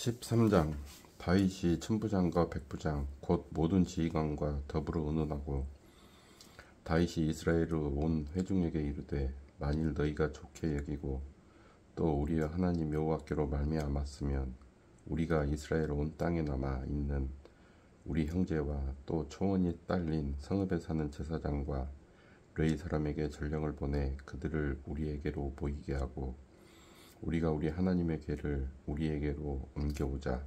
13장. 다윗이 천부장과 백부장 곧 모든 지휘관과 더불어 의논하고 다윗이 이스라엘의 온 회중에게 이르되, 만일 너희가 좋게 여기고 또 우리의 하나님 여호와께로 말미암았으면 우리가 이스라엘 온 땅에 남아 있는 우리 형제와 또 초원이 딸린 성읍에 사는 제사장과 레위 사람에게 전령을 보내 그들을 우리에게로 모이게 하고 우리가 우리 하나님의 궤를 우리에게로 옮겨오자.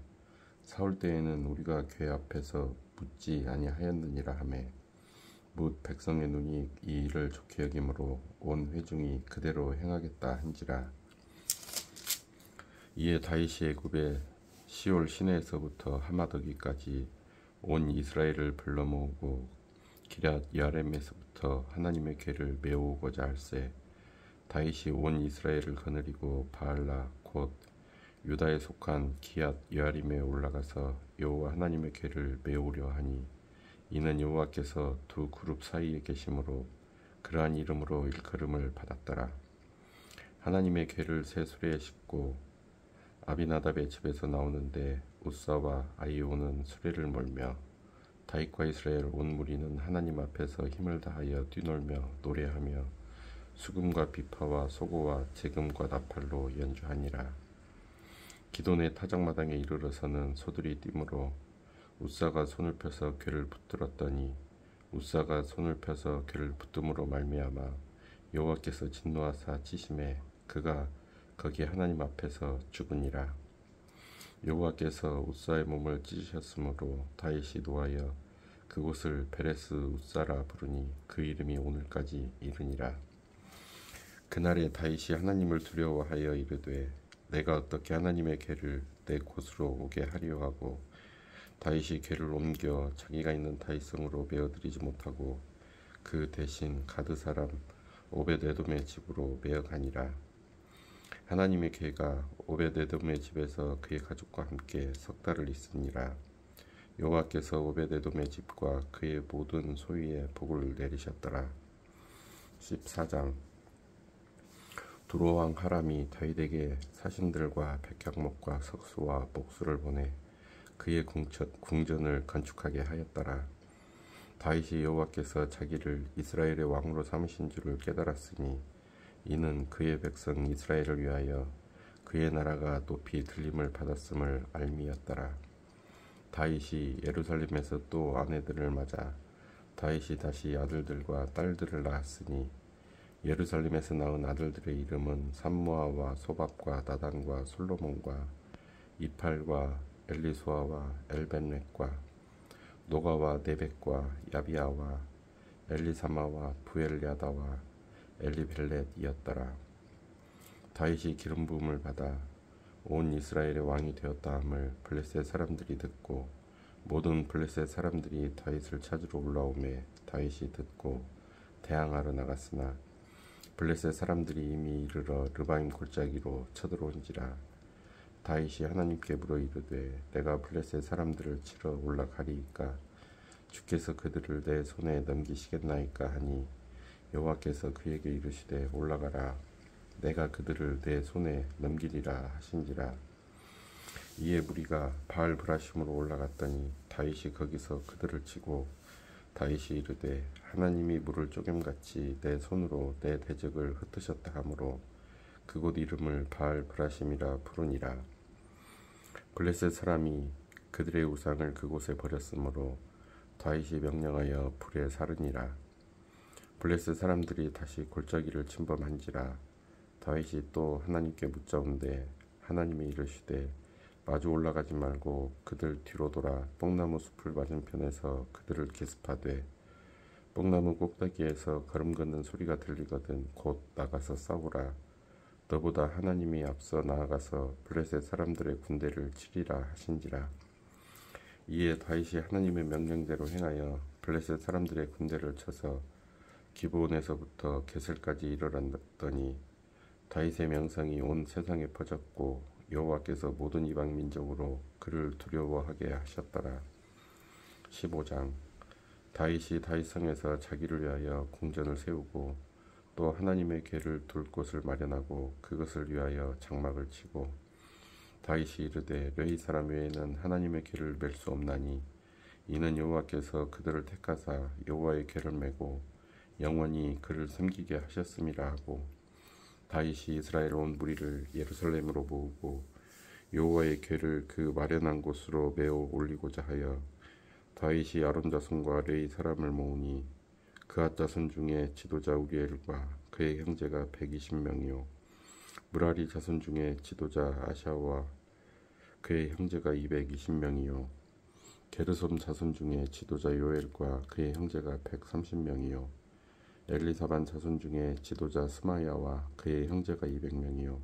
사울 때에는 우리가 궤 앞에서 묻지 아니하였느니라 하매, 뭇 백성의 눈이 이 일을 좋게 여김으로 온 회중이 그대로 행하겠다 한지라. 이에 다윗이 애굽의 시올 시내에서부터 하마더기까지 온 이스라엘을 불러 모으고 기럇 여아렘에서부터 하나님의 궤를 메우고자 할세, 다윗이 온 이스라엘을 거느리고 바알라 곧 유다에 속한 기럇 여아림에 올라가서 여호와 하나님의 궤를 메우려 하니, 이는 여호와께서 두 그룹 사이에 계심으로 그러한 이름으로 일컬음을 받았더라. 하나님의 궤를 새 수레에 싣고 아비나답의 집에서 나오는데 우사와 아히오는 수레를 몰며 다윗과 이스라엘 온 무리는 하나님 앞에서 힘을 다하여 뛰놀며 노래하며 수금과 비파와 소고와 제금과 나팔로 연주하니라. 기돈의 타작마당에 이르러서는 소들이 뛰므로 우사가 손을 펴서 궤를 붙들었더니, 우사가 손을 펴서 궤를 붙듦으로 말미암아 여호와께서 진노하사 치심에 그가 거기 하나님 앞에서 죽으니라. 여호와께서 우사의 몸을 찢으셨으므로 다윗이 노하여 그곳을 베레스 우사라 부르니 그 이름이 오늘까지 이르니라. 그날에 다윗이 하나님을 두려워하여 이르되, 내가 어떻게 하나님의 궤를 내 곳으로 오게 하려 하고 다윗이 궤를 옮겨 자기가 있는 다윗성으로 메어들이지 못하고 그 대신 가드 사람 오벳에돔의 집으로 메어가니라. 하나님의 궤가 오벳에돔의 집에서 그의 가족과 함께 석 달을 있으니라. 여호와께서 오벳에돔의 집과 그의 모든 소유에 복을 내리셨더라. 14장. 두로왕 하람이 다윗에게 사신들과 백향목과 석수와 목수를 보내 그의 궁전을 건축하게 하였더라. 다윗이 여호와께서 자기를 이스라엘의 왕으로 삼으신 줄을 깨달았으니, 이는 그의 백성 이스라엘을 위하여 그의 나라가 높이 들림을 받았음을 알미였더라. 다윗이 예루살렘에서 또 아내들을 맞아 다윗이 다시 아들들과 딸들을 낳았으니, 예루살렘에서 낳은 아들들의 이름은 삼무아와 소밥과 나단과 솔로몬과 이팔과 엘리수아와 엘벤렉과 노가와 네벡과 야비아와 엘리사마와 부엘야다와 엘리벨렛이었더라. 다윗이 기름 부음을 받아 온 이스라엘의 왕이 되었다 함을 블레셋 사람들이 듣고 모든 블레셋 사람들이 다윗을 찾으러 올라오매 다윗이 듣고 대항하러 나갔으나 블레셋 사람들이 이미 이르러 르바임 골짜기로 쳐들어온지라. 다윗이 하나님께 물어 이르되, 내가 블레셋 사람들을 치러 올라가리이까 주께서 그들을 내 손에 넘기시겠나이까 하니, 여호와께서 그에게 이르시되, 올라가라, 내가 그들을 내 손에 넘기리라 하신지라. 이에 무리가 바알 브라심으로 올라갔더니 다윗이 거기서 그들을 치고, 다윗이 이르되, 하나님이 물을 쪼갰같이 내 손으로 내 대적을 흩으셨다 하므로 그곳 이름을 바알 브라심이라 부르니라. 블레셋 사람이 그들의 우상을 그곳에 버렸으므로 다윗이 명령하여 불에 사르니라. 블레셋 사람들이 다시 골짜기를 침범한지라. 다윗이 또 하나님께 묻자온데 하나님이 이르시되, 마주 올라가지 말고 그들 뒤로 돌아 뽕나무 숲을 맞은편에서 그들을 기습하되, 뽕나무 꼭대기에서 걸음 걷는 소리가 들리거든 곧 나가서 싸우라. 너보다 하나님이 앞서 나아가서 블레셋 사람들의 군대를 치리라 하신지라. 이에 다윗이 하나님의 명령대로 행하여 블레셋 사람들의 군대를 쳐서 기브온에서부터 게셀까지 이르렀더니, 다윗의 명성이 온 세상에 퍼졌고 여호와께서 모든 이방 민족으로 그를 두려워하게 하셨더라. 15장. 다윗이 다윗성에서 자기를 위하여 궁전을 세우고 또 하나님의 궤를 둘 곳을 마련하고 그것을 위하여 장막을 치고 다윗이 이르되 르이 사람 외에는 하나님의 궤를 맬 수 없나니 이는 여호와께서 그들을 택하사 여호와의 궤를 메고 영원히 그를 섬기게 하셨음이라 하고 다윗이 이스라엘 온 무리를 예루살렘으로 모으고 여호와의 궤를 그 마련한 곳으로 메어 올리고자 하여 다윗이 아론 자손과 르이 사람을 모으니 그앗 자손 중에 지도자 우리엘과 그의 형제가 120명이요 무라리 자손 중에 지도자 아샤와 그의 형제가 220명이요 게르솜 자손 중에 지도자 요엘과 그의 형제가 130명이요 엘리사반 자손 중에 지도자 스마야와 그의 형제가 200명이요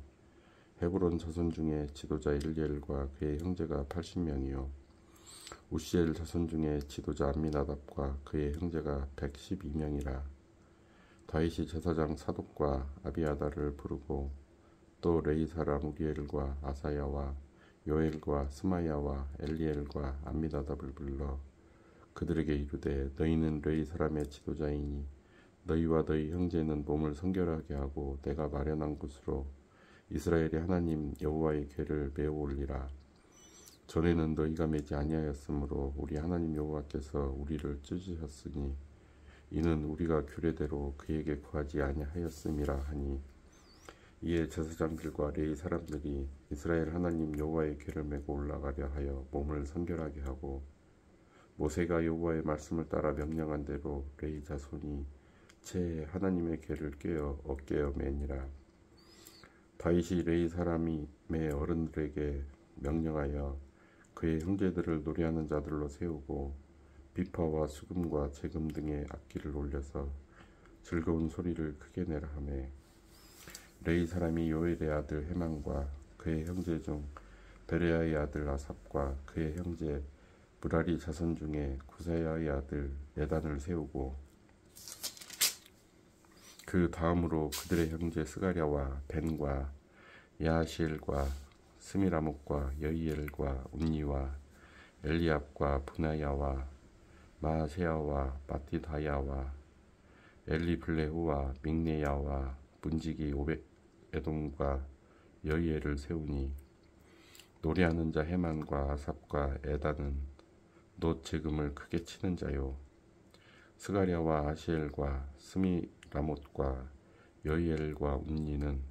헤브론 자손 중에 지도자 일리엘과 그의 형제가 80명이요 우시엘 자손 중에 지도자 암미나답과 그의 형제가 112명이라 다윗이 제사장 사독과 아비아다를 부르고 또 레이 사람 우리엘과 아사야와 요엘과 스마야와 엘리엘과 암미나답을 불러 그들에게 이르되 너희는 레이 사람의 지도자이니 너희와 너희 형제는 몸을 성결하게 하고 내가 마련한 곳으로 이스라엘의 하나님 여호와의 궤를 메어 올리라. 전에는 너희가 매지 아니하였으므로 우리 하나님 여호와께서 우리를 찢으셨으니 이는 우리가 규례대로 그에게 구하지 아니하였음이라 하니 이에 제사장들과 레위 사람들이 이스라엘 하나님 여호와의 궤를 메고 올라가려 하여 몸을 성결하게 하고 모세가 여호와의 말씀을 따라 명령한 대로 레위 자손이 제 하나님의 궤를 꿰어 어깨에 매니라. 다윗이 레위 사람의 어른들에게 명령하여 그의 형제들을 노래하는 자들로 세우고 비파와 수금과 재금 등의 악기를 올려서 즐거운 소리를 크게 내라 하매 레위 사람이 요엘의 아들 헤만과 그의 형제 중 베레야의 아들 아삽과 그의 형제 무라리 자손 중에 구사야의 아들 예단을 세우고 그 다음으로 그들의 형제 스가랴와 벤과 야하시엘과 스미라목과 여이엘과 운니와 엘리압과 분하야와 마세야와 마티다야와 엘리블레후와 믹네야와 문지기 오벳에돔과 여이엘을 세우니 노래하는 자 헤만과 아삽과 에단은 놋 재금을 크게 치는 자요 스가랴와 아시엘과 스미라못과 여이엘과 운니는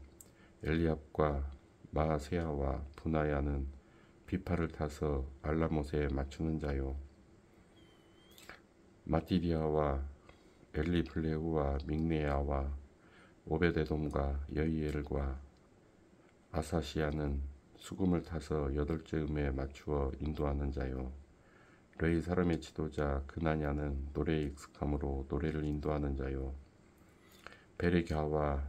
엘리압과 마세야와 분하야는 비파를 타서 알라못에 맞추는 자요 마티디아와 엘리블레후와 믹네야와 오벳에돔과 여이엘과 아사시아는 수금을 타서 8째 음에 맞추어 인도하는 자요 레위 사람의 지도자 그나냐는 노래에 익숙함으로 노래를 인도하는 자요 베레갸와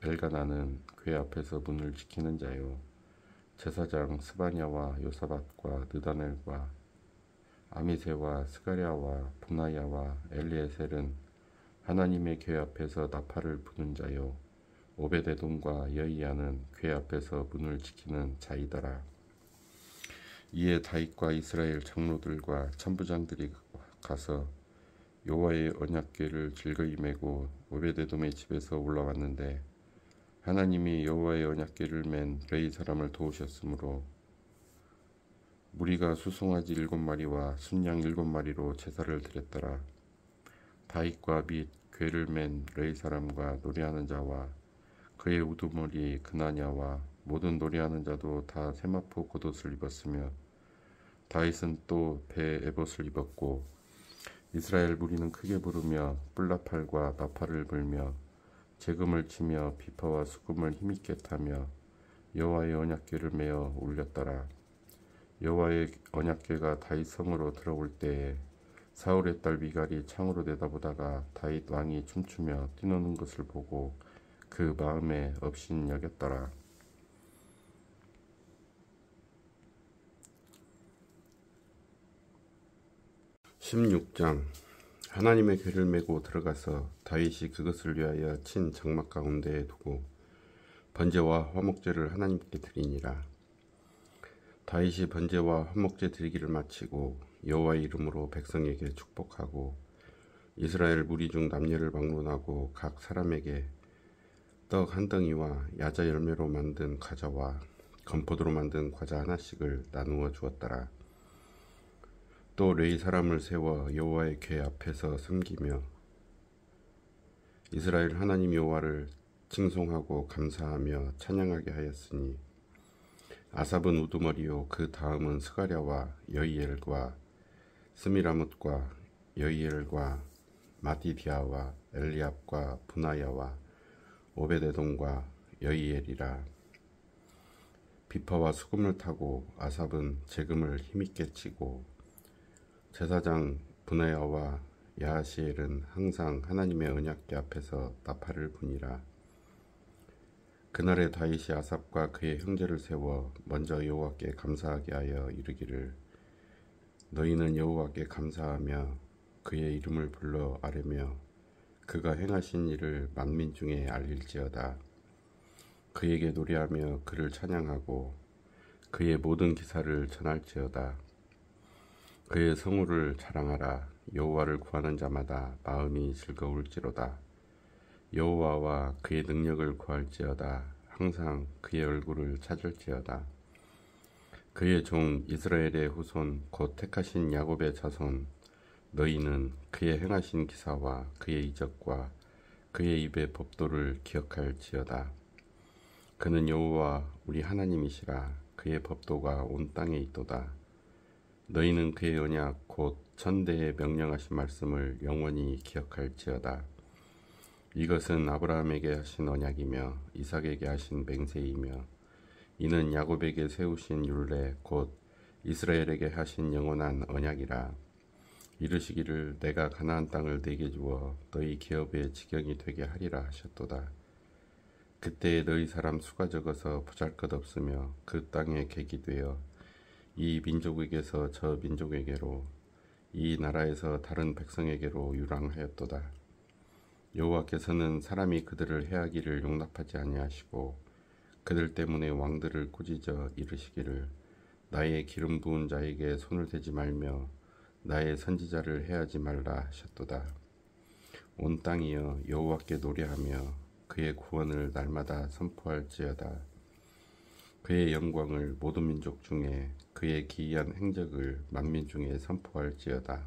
엘가나는 궤 앞에서 문을 지키는 자요 제사장 스바냐와 요사밧과 느다넬과 아미세와 스가랴와 분하야와 엘리에셀은 하나님의 궤 앞에서 나팔을 부는 자요 오벳에돔과 여이야는 궤 앞에서 문을 지키는 자이더라. 이에 다윗과 이스라엘 장로들과 천부장들이 가서 여호와의 언약궤를 즐거이 메고 오벳에돔의 집에서 올라왔는데 하나님이 여호와의 언약궤를 맨 레위 사람을 도우셨으므로 무리가 수송아지 7마리와 순양 7마리로 제사를 드렸더라. 다윗과 및 궤를 맨 레위 사람과 노래하는 자와 그의 우두머리 그나냐와 모든 노래하는 자도 다 세마포 겉옷을 입었으며 다윗은 또 배에 에봇을 입었고 이스라엘 무리는 크게 부르며 뿔나팔과 나팔을 불며 재금을 치며 비파와 수금을 힘있게 타며 여호와의 언약궤를 메어 올렸더라. 여호와의 언약궤가 다윗 성으로 들어올 때에 사울의 딸 미갈이 창으로 내다보다가 다윗 왕이 춤추며 뛰노는 것을 보고 그 마음에 업신여겼더라. 16장 하나님의 궤를 메고 들어가서 다윗이 그것을 위하여 친 장막 가운데에 두고 번제와 화목제를 하나님께 드리니라. 다윗이 번제와 화목제 드리기를 마치고 여호와의 이름으로 백성에게 축복하고 이스라엘 무리 중 남녀를 방문하고 각 사람에게 떡 한 덩이와 야자 열매로 만든 과자와 건포도로 만든 과자 하나씩을 나누어 주었더라. 또 레위 사람을 세워 여호와의 궤 앞에서 섬기며 이스라엘 하나님 여호와를 칭송하고 감사하며 찬양하게 하였으니 아삽은 우두머리요 그 다음은 스가랴와 여이엘과 스미라뭇과 여이엘과 마디디아와 엘리압과 분하야와 오베데돔과 여이엘이라. 비파와 수금을 타고 아삽은 재금을 힘있게 치고 제사장 분하야와 야하시엘은 항상 하나님의 언약궤 앞에서 나팔을 부니라. 그날에 다윗이 아삽과 그의 형제를 세워 먼저 여호와께 감사하게 하여 이르기를 너희는 여호와께 감사하며 그의 이름을 불러 아뢰며 그가 행하신 일을 만민 중에 알릴지어다. 그에게 노래하며 그를 찬양하고 그의 모든 기사를 전할지어다. 그의 성우를 자랑하라. 여호와를 구하는 자마다 마음이 즐거울지로다. 여호와와 그의 능력을 구할지어다. 항상 그의 얼굴을 찾을지어다. 그의 종 이스라엘의 후손 곧 택하신 야곱의 자손 너희는 그의 행하신 기사와 그의 이적과 그의 입의 법도를 기억할지어다. 그는 여호와 우리 하나님이시라. 그의 법도가 온 땅에 있도다. 너희는 그의 언약 곧 천대에 명령하신 말씀을 영원히 기억할지어다. 이것은 아브라함에게 하신 언약이며 이삭에게 하신 맹세이며 이는 야곱에게 세우신 율례 곧 이스라엘에게 하신 영원한 언약이라. 이르시기를 내가 가나안 땅을 네게 주어 너희 기업의 지경이 되게 하리라 하셨도다. 그때에 너희 사람 수가 적어서 보잘것없으며 그 땅에 객이 되어 이 민족에게서 저 민족에게로 이 나라에서 다른 백성에게로 유랑하였도다. 여호와께서는 사람이 그들을 해하기를 용납하지 아니하시고 그들 때문에 왕들을 꾸짖어 이르시기를 나의 기름 부은 자에게 손을 대지 말며 나의 선지자를 해하지 말라 하셨도다. 온 땅이여 여호와께 노래하며 그의 구원을 날마다 선포할지어다. 그의 영광을 모든 민족 중에 그의 기이한 행적을 만민 중에 선포할지어다.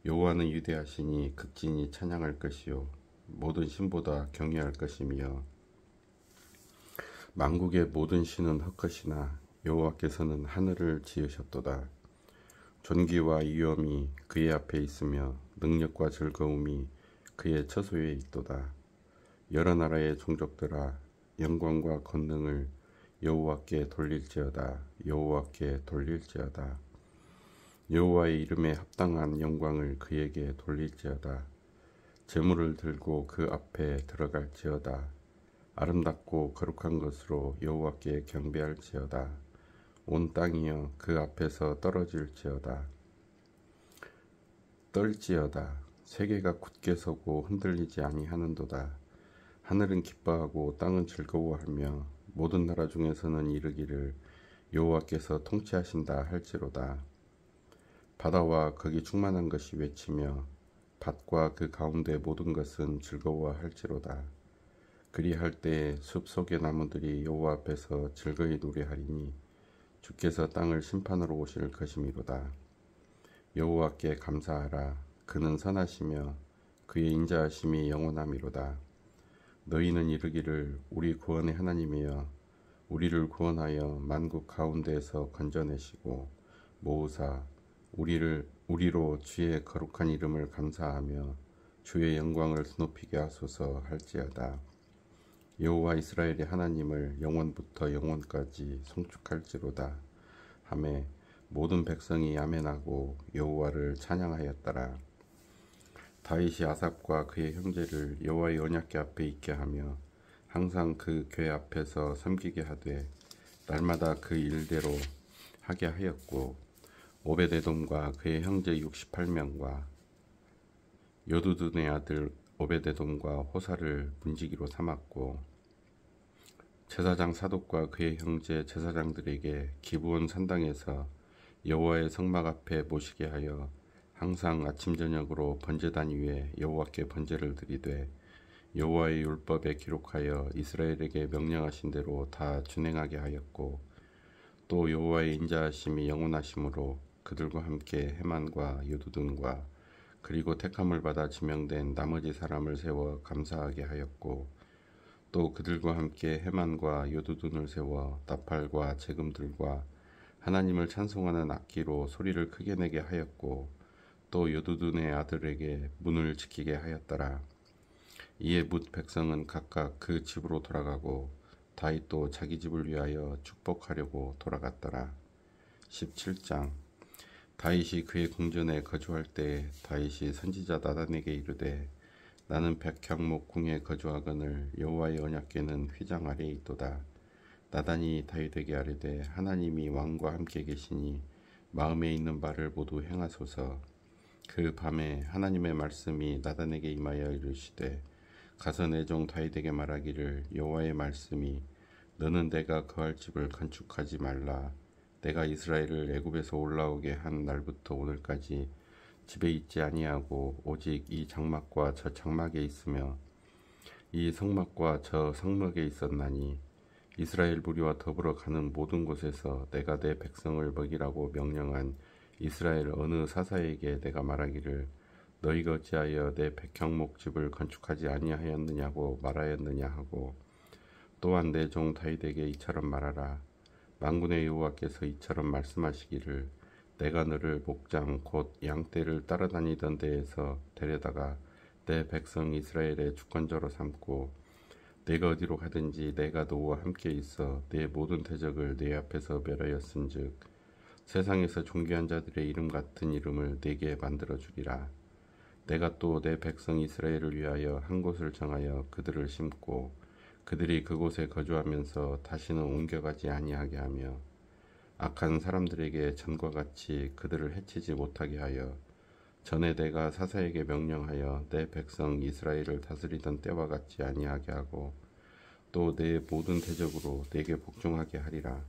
여호와는 위대하시니 극진히 찬양할 것이요 모든 신보다 경외할 것이며 만국의 모든 신은 헛것이나 여호와께서는 하늘을 지으셨도다. 존귀와 위엄이 그의 앞에 있으며 능력과 즐거움이 그의 처소에 있도다. 여러 나라의 종족들아 영광과 권능을 여호와께 돌릴지어다. 여호와께 돌릴지어다. 여호와의 이름에 합당한 영광을 그에게 돌릴지어다. 제물을 들고 그 앞에 들어갈지어다. 아름답고 거룩한 것으로 여호와께 경배할지어다. 온 땅이여 그 앞에서 떨어질지어다. 떨지어다. 세계가 굳게 서고 흔들리지 아니하는도다. 하늘은 기뻐하고 땅은 즐거워하며 모든 나라 중에서는 이르기를 여호와께서 통치하신다 할지로다. 바다와 거기 충만한 것이 외치며 밭과 그 가운데 모든 것은 즐거워할지로다. 그리할 때에 숲 속의 나무들이 여호와 앞에서 즐거이 노래하리니 주께서 땅을 심판하러 오실 것이미로다. 여호와께 감사하라. 그는 선하시며 그의 인자하심이 영원하미로다. 너희는 이르기를 우리 구원의 하나님이여 우리를 구원하여 만국 가운데에서 건져내시고 모으사 우리로 주의 거룩한 이름을 감사하며 주의 영광을 드높이게 하소서 할지어다. 여호와 이스라엘의 하나님을 영원부터 영원까지 송축할지로다 하매 모든 백성이 아멘하고 여호와를 찬양하였더라. 다윗이 아삽과 그의 형제를 여호와의 언약궤 앞에 있게 하며 항상 그 궤 앞에서 섬기게 하되 날마다 그 일대로 하게 하였고 오베데돔과 그의 형제 68명과 여두둔의 아들 오베데돔과 호사를 문지기로 삼았고 제사장 사독과 그의 형제 제사장들에게 기브온 산당에서 여호와의 성막 앞에 모시게 하여 항상 아침 저녁으로 번제단 위에 여호와께 번제를 드리되 여호와의 율법에 기록하여 이스라엘에게 명령하신 대로 다 준행하게 하였고 또 여호와의 인자하심이 영원하심으로 그들과 함께 헤만과 여두둔과 그리고 택함을 받아 지명된 나머지 사람을 세워 감사하게 하였고 또 그들과 함께 헤만과 여두둔을 세워 나팔과 재금들과 하나님을 찬송하는 악기로 소리를 크게 내게 하였고 또 여두둔의 아들에게 문을 지키게 하였더라. 이에 뭇 백성은 각각 그 집으로 돌아가고 다윗도 자기 집을 위하여 축복하려고 돌아갔더라. 17장. 다윗이 그의 궁전에 거주할 때 다윗이 선지자 나단에게 이르되 나는 백향목 궁에 거주하거늘 여호와의 언약궤는 휘장 아래에 있도다. 나단이 다윗에게 아뢰되 하나님이 왕과 함께 계시니 마음에 있는 바를 모두 행하소서. 그 밤에 하나님의 말씀이 나단에게 임하여 이르시되 가서 내 종 다윗에게 말하기를 여호와의 말씀이 너는 내가 거할 집을 건축하지 말라. 내가 이스라엘을 애굽에서 올라오게 한 날부터 오늘까지 집에 있지 아니하고 오직 이 장막과 저 장막에 있으며 이 성막과 저 성막에 있었나니 이스라엘 무리와 더불어 가는 모든 곳에서 내가 내 백성을 먹이라고 명령한 이스라엘 어느 사사에게 내가 말하기를 너희가 어찌하여 내 백향목 집을 건축하지 아니하였느냐고 말하였느냐 하고 또한 내 종 다윗에게 이처럼 말하라. 만군의 여호와께서 이처럼 말씀하시기를 내가 너를 목장 곧 양떼를 따라다니던 데에서 데려다가 내 백성 이스라엘의 주권자로 삼고 내가 어디로 가든지 내가 너와 함께 있어 내 모든 대적을 내 앞에서 멸하였은즉 세상에서 존귀한 자들의 이름 같은 이름을 내게 만들어 주리라. 내가 또 내 백성 이스라엘을 위하여 한 곳을 정하여 그들을 심고 그들이 그곳에 거주하면서 다시는 옮겨가지 아니하게 하며 악한 사람들에게 전과 같이 그들을 해치지 못하게 하여 전에 내가 사사에게 명령하여 내 백성 이스라엘을 다스리던 때와 같지 아니하게 하고 또 내 모든 대적으로 내게 복종하게 하리라.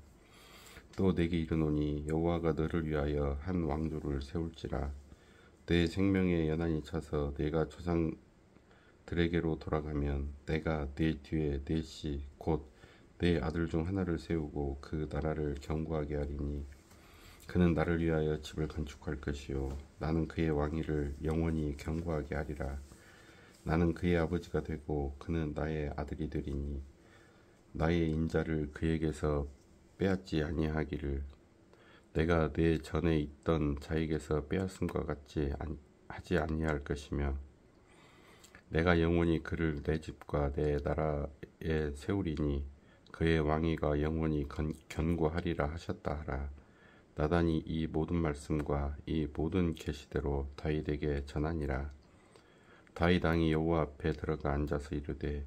또 내게 이르노니 여호와가 너를 위하여 한 왕조를 세울지라. 내 생명의 연한이 차서 내가 조상들에게로 돌아가면 내가 내 뒤에 내 씨 곧 내 아들 중 하나를 세우고 그 나라를 견고하게 하리니 그는 나를 위하여 집을 건축할 것이요 나는 그의 왕위를 영원히 견고하게 하리라. 나는 그의 아버지가 되고 그는 나의 아들이 되리니 나의 인자를 그에게서 빼앗지 아니하기를 내가 내 전에 있던 자에게서 빼앗음과 같이 하지 아니할 것이며 내가 영원히 그를 내 집과 내 나라에 세우리니 그의 왕위가 영원히 견고하리라 하셨다 하라. 나단이 이 모든 말씀과 이 모든 계시대로 다윗에게 전하니라. 다윗 왕이 여호와 앞에 들어가 앉아서 이르되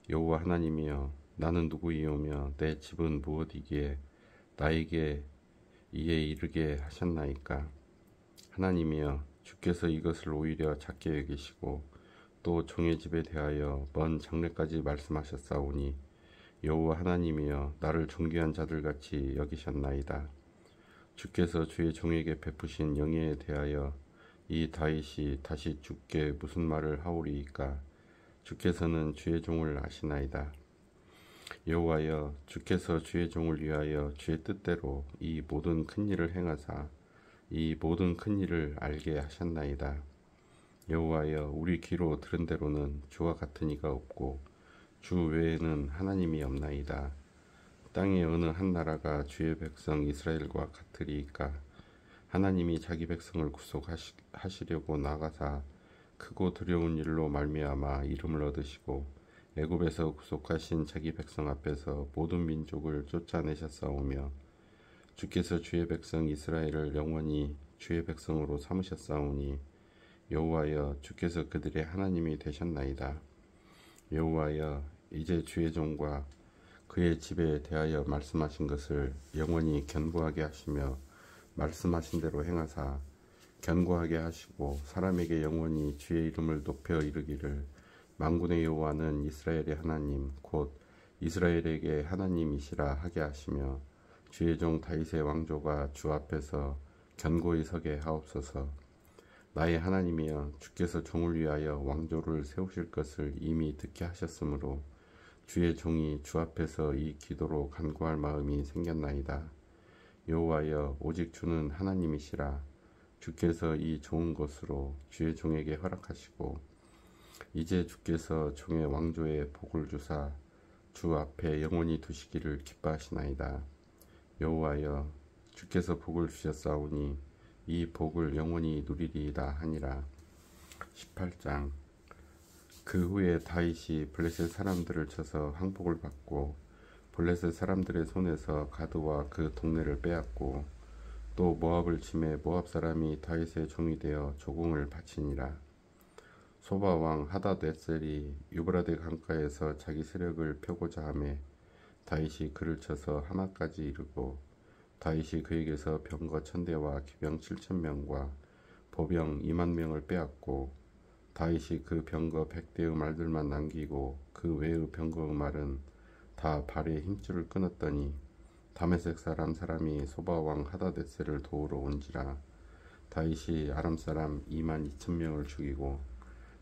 여호와 하나님이여 나는 누구이오며 내 집은 무엇이기에 나에게 이에 이르게 하셨나이까. 하나님이여 주께서 이것을 오히려 작게 여기시고 또 종의 집에 대하여 먼 장래까지 말씀하셨사오니 여호와 하나님이여 나를 존귀한 자들같이 여기셨나이다. 주께서 주의 종에게 베푸신 영예에 대하여 이 다윗이 다시 주께 무슨 말을 하오리이까. 주께서는 주의 종을 아시나이다. 여호와여 주께서 주의 종을 위하여 주의 뜻대로 이 모든 큰 일을 행하사 이 모든 큰 일을 알게 하셨나이다. 여호와여 우리 귀로 들은 대로는 주와 같은 이가 없고 주 외에는 하나님이 없나이다. 땅의 어느 한 나라가 주의 백성 이스라엘과 같으리이까. 하나님이 자기 백성을 구속하시려고 나가사 크고 두려운 일로 말미암아 이름을 얻으시고 애굽에서 구속하신 자기 백성 앞에서 모든 민족을 쫓아내셨사오며 주께서 주의 백성 이스라엘을 영원히 주의 백성으로 삼으셨사오니 여호와여 주께서 그들의 하나님이 되셨나이다. 여호와여 이제 주의 종과 그의 집에 대하여 말씀하신 것을 영원히 견고하게 하시며 말씀하신 대로 행하사 견고하게 하시고 사람에게 영원히 주의 이름을 높여 이르기를 만군의 여호와는 이스라엘의 하나님 곧 이스라엘에게 하나님이시라 하게 하시며 주의 종 다윗의 왕조가 주 앞에서 견고히 서게 하옵소서. 나의 하나님이여, 주께서 종을 위하여 왕조를 세우실 것을 이미 듣게 하셨으므로 주의 종이 주 앞에서 이 기도로 간구할 마음이 생겼나이다. 여호와여, 오직 주는 하나님이시라. 주께서 이 좋은 것으로 주의 종에게 허락하시고 이제 주께서 종의 왕조에 복을 주사 주 앞에 영원히 두시기를 기뻐하시나이다. 여호와여, 주께서 복을 주셨사오니 이 복을 영원히 누리리이다 하니라. 18장. 그 후에 다윗이 블레셋 사람들을 쳐서 항복을 받고 블레셋 사람들의 손에서 가드와 그 동네를 빼앗고 또 모압을 치매 모압 사람이 다윗의 종이 되어 조공을 바치니라. 소바 왕 하닷에셀이 유브라데 강가에서 자기 세력을 펴고자 하매 다윗이 그를 쳐서 하마까지 이르고 다윗이 그에게서 병거 1000대와 기병 7000명과 보병 20000명을 빼앗고 다윗이 그 병거 100대의 말들만 남기고 그 외의 병거의 말은 다 발에 힘줄을 끊었더니 다메섹 사람이 소바 왕 하닷에셀을 도우러 온지라. 다윗이 아람 사람 22000명을 죽이고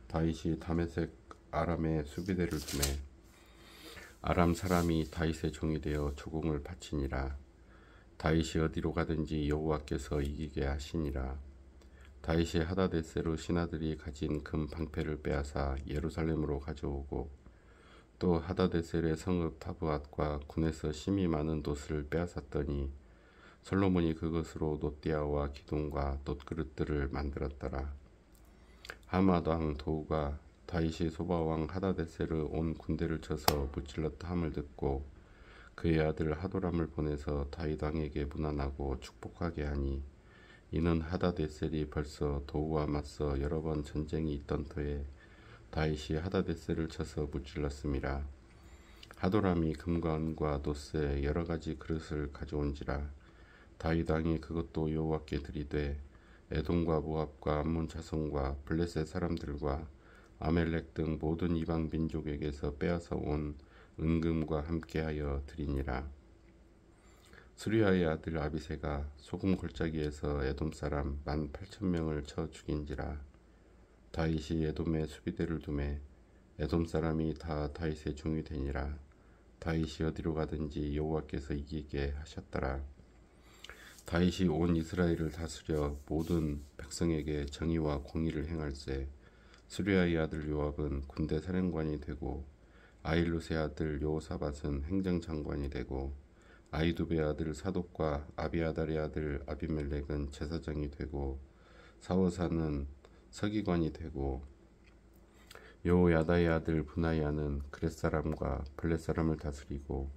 다윗이 다메섹 아람의 수비대를 두매 아람 사람이 다윗의 종이 되어 조공을 바치니라. 다윗이 어디로 가든지 여호와께서 이기게 하시니라. 다윗이 하닷에셀의 신하들이 가진 금 방패를 빼앗아 예루살렘으로 가져오고 또 하닷에셀의 성읍 타브앗과 군에서 심이 많은 돛을 빼앗았더니 솔로몬이 그것으로 놋대야와 기둥과 놋그릇들을 만들었더라. 하맛 왕 도우가 다윗이 소바 왕 하닷에셀의 온 군대를 쳐서 무찔렀다 함을 듣고 그의 아들 하도람을 보내서 다윗 왕에게 문안하고 축복하게 하니 이는 하닷에셀이 벌써 도우와 맞서 여러 번 전쟁이 있던 터에 다윗이 하닷에셀을 쳐서 무찔렀음이라. 하도람이 금과 은과 놋에 여러 가지 그릇을 가져온지라. 다윗 왕이 그것도 여호와께 드리되 에돔과 모압과 암몬 자손과 블레셋 사람들과 아멜렉 등 모든 이방 민족에게서 빼앗아 온 은금과 함께하여 드리니라. 스루야의 아들 아비새가 소금 골짜기에서 에돔 사람 18,000명을 쳐 죽인지라. 다윗이 에돔의 수비대를 두매 에돔 사람이 다 다윗의 종이 되니라. 다윗이 어디로 가든지 여호와께서 이기게 하셨더라. 다윗이 온 이스라엘을 다스려 모든 백성에게 정의와 공의를 행할세. 스루야의 아들 요압은 군대 사령관이 되고 아힐룻의 아들 여호사밧은 행정장관이 되고 아히두베의 아들 사독과 아비아달의 아들 아비멜렉은 제사장이 되고 사호사는 서기관이 되고 여호야다의 아들 브나야는 그렛 사람과 블렛 사람을 다스리고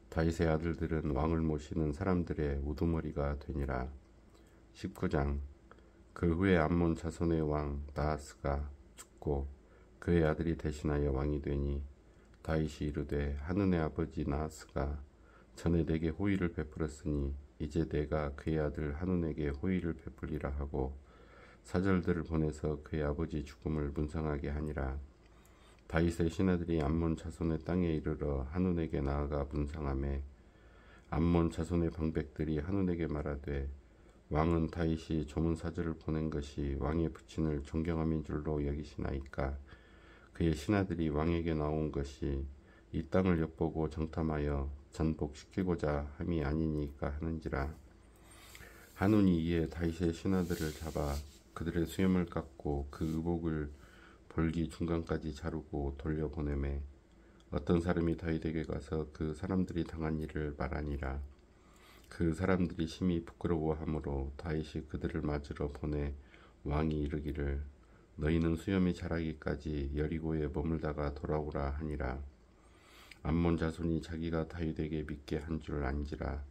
다윗의 아들들은 왕을 모시는 사람들의 우두머리가 되니라. 19장. 그 후에 암몬 자손의 왕 나하스가 죽고 그의 아들이 대신하여 왕이 되니 다윗이 이르되 하느네 아버지 나하스가 전에 내게 호의를 베풀었으니 이제 내가 그의 아들 하눈에게 호의를 베풀리라 하고 사절들을 보내서 그의 아버지 죽음을 문상하게 하니라. 다윗의 신하들이 암몬 자손의 땅에 이르러 하눈에게 나아가 문상하매 암몬 자손의 방백들이 하눈에게 말하되 왕은 다윗이 조문사절을 보낸 것이 왕의 부친을 존경함인 줄로 여기시나이까. 그의 신하들이 왕에게 나온 것이 이 땅을 엿보고 정탐하여 전복시키고자 함이 아니니까 하는지라. 하눈이 이에 다윗의 신하들을 잡아 그들의 수염을 깎고 그 의복을 볼기 중간까지 자르고 돌려보내매 어떤 사람이 다윗에게 가서 그 사람들이 당한 일을 말하니라. 그 사람들이 심히 부끄러워하므로 다윗이 그들을 맞으러 보내 왕이 이르기를 너희는 수염이 자라기까지 여리고에 머물다가 돌아오라 하니라. 암몬 자손이 자기가 다윗에게 믿게 한 줄 안지라.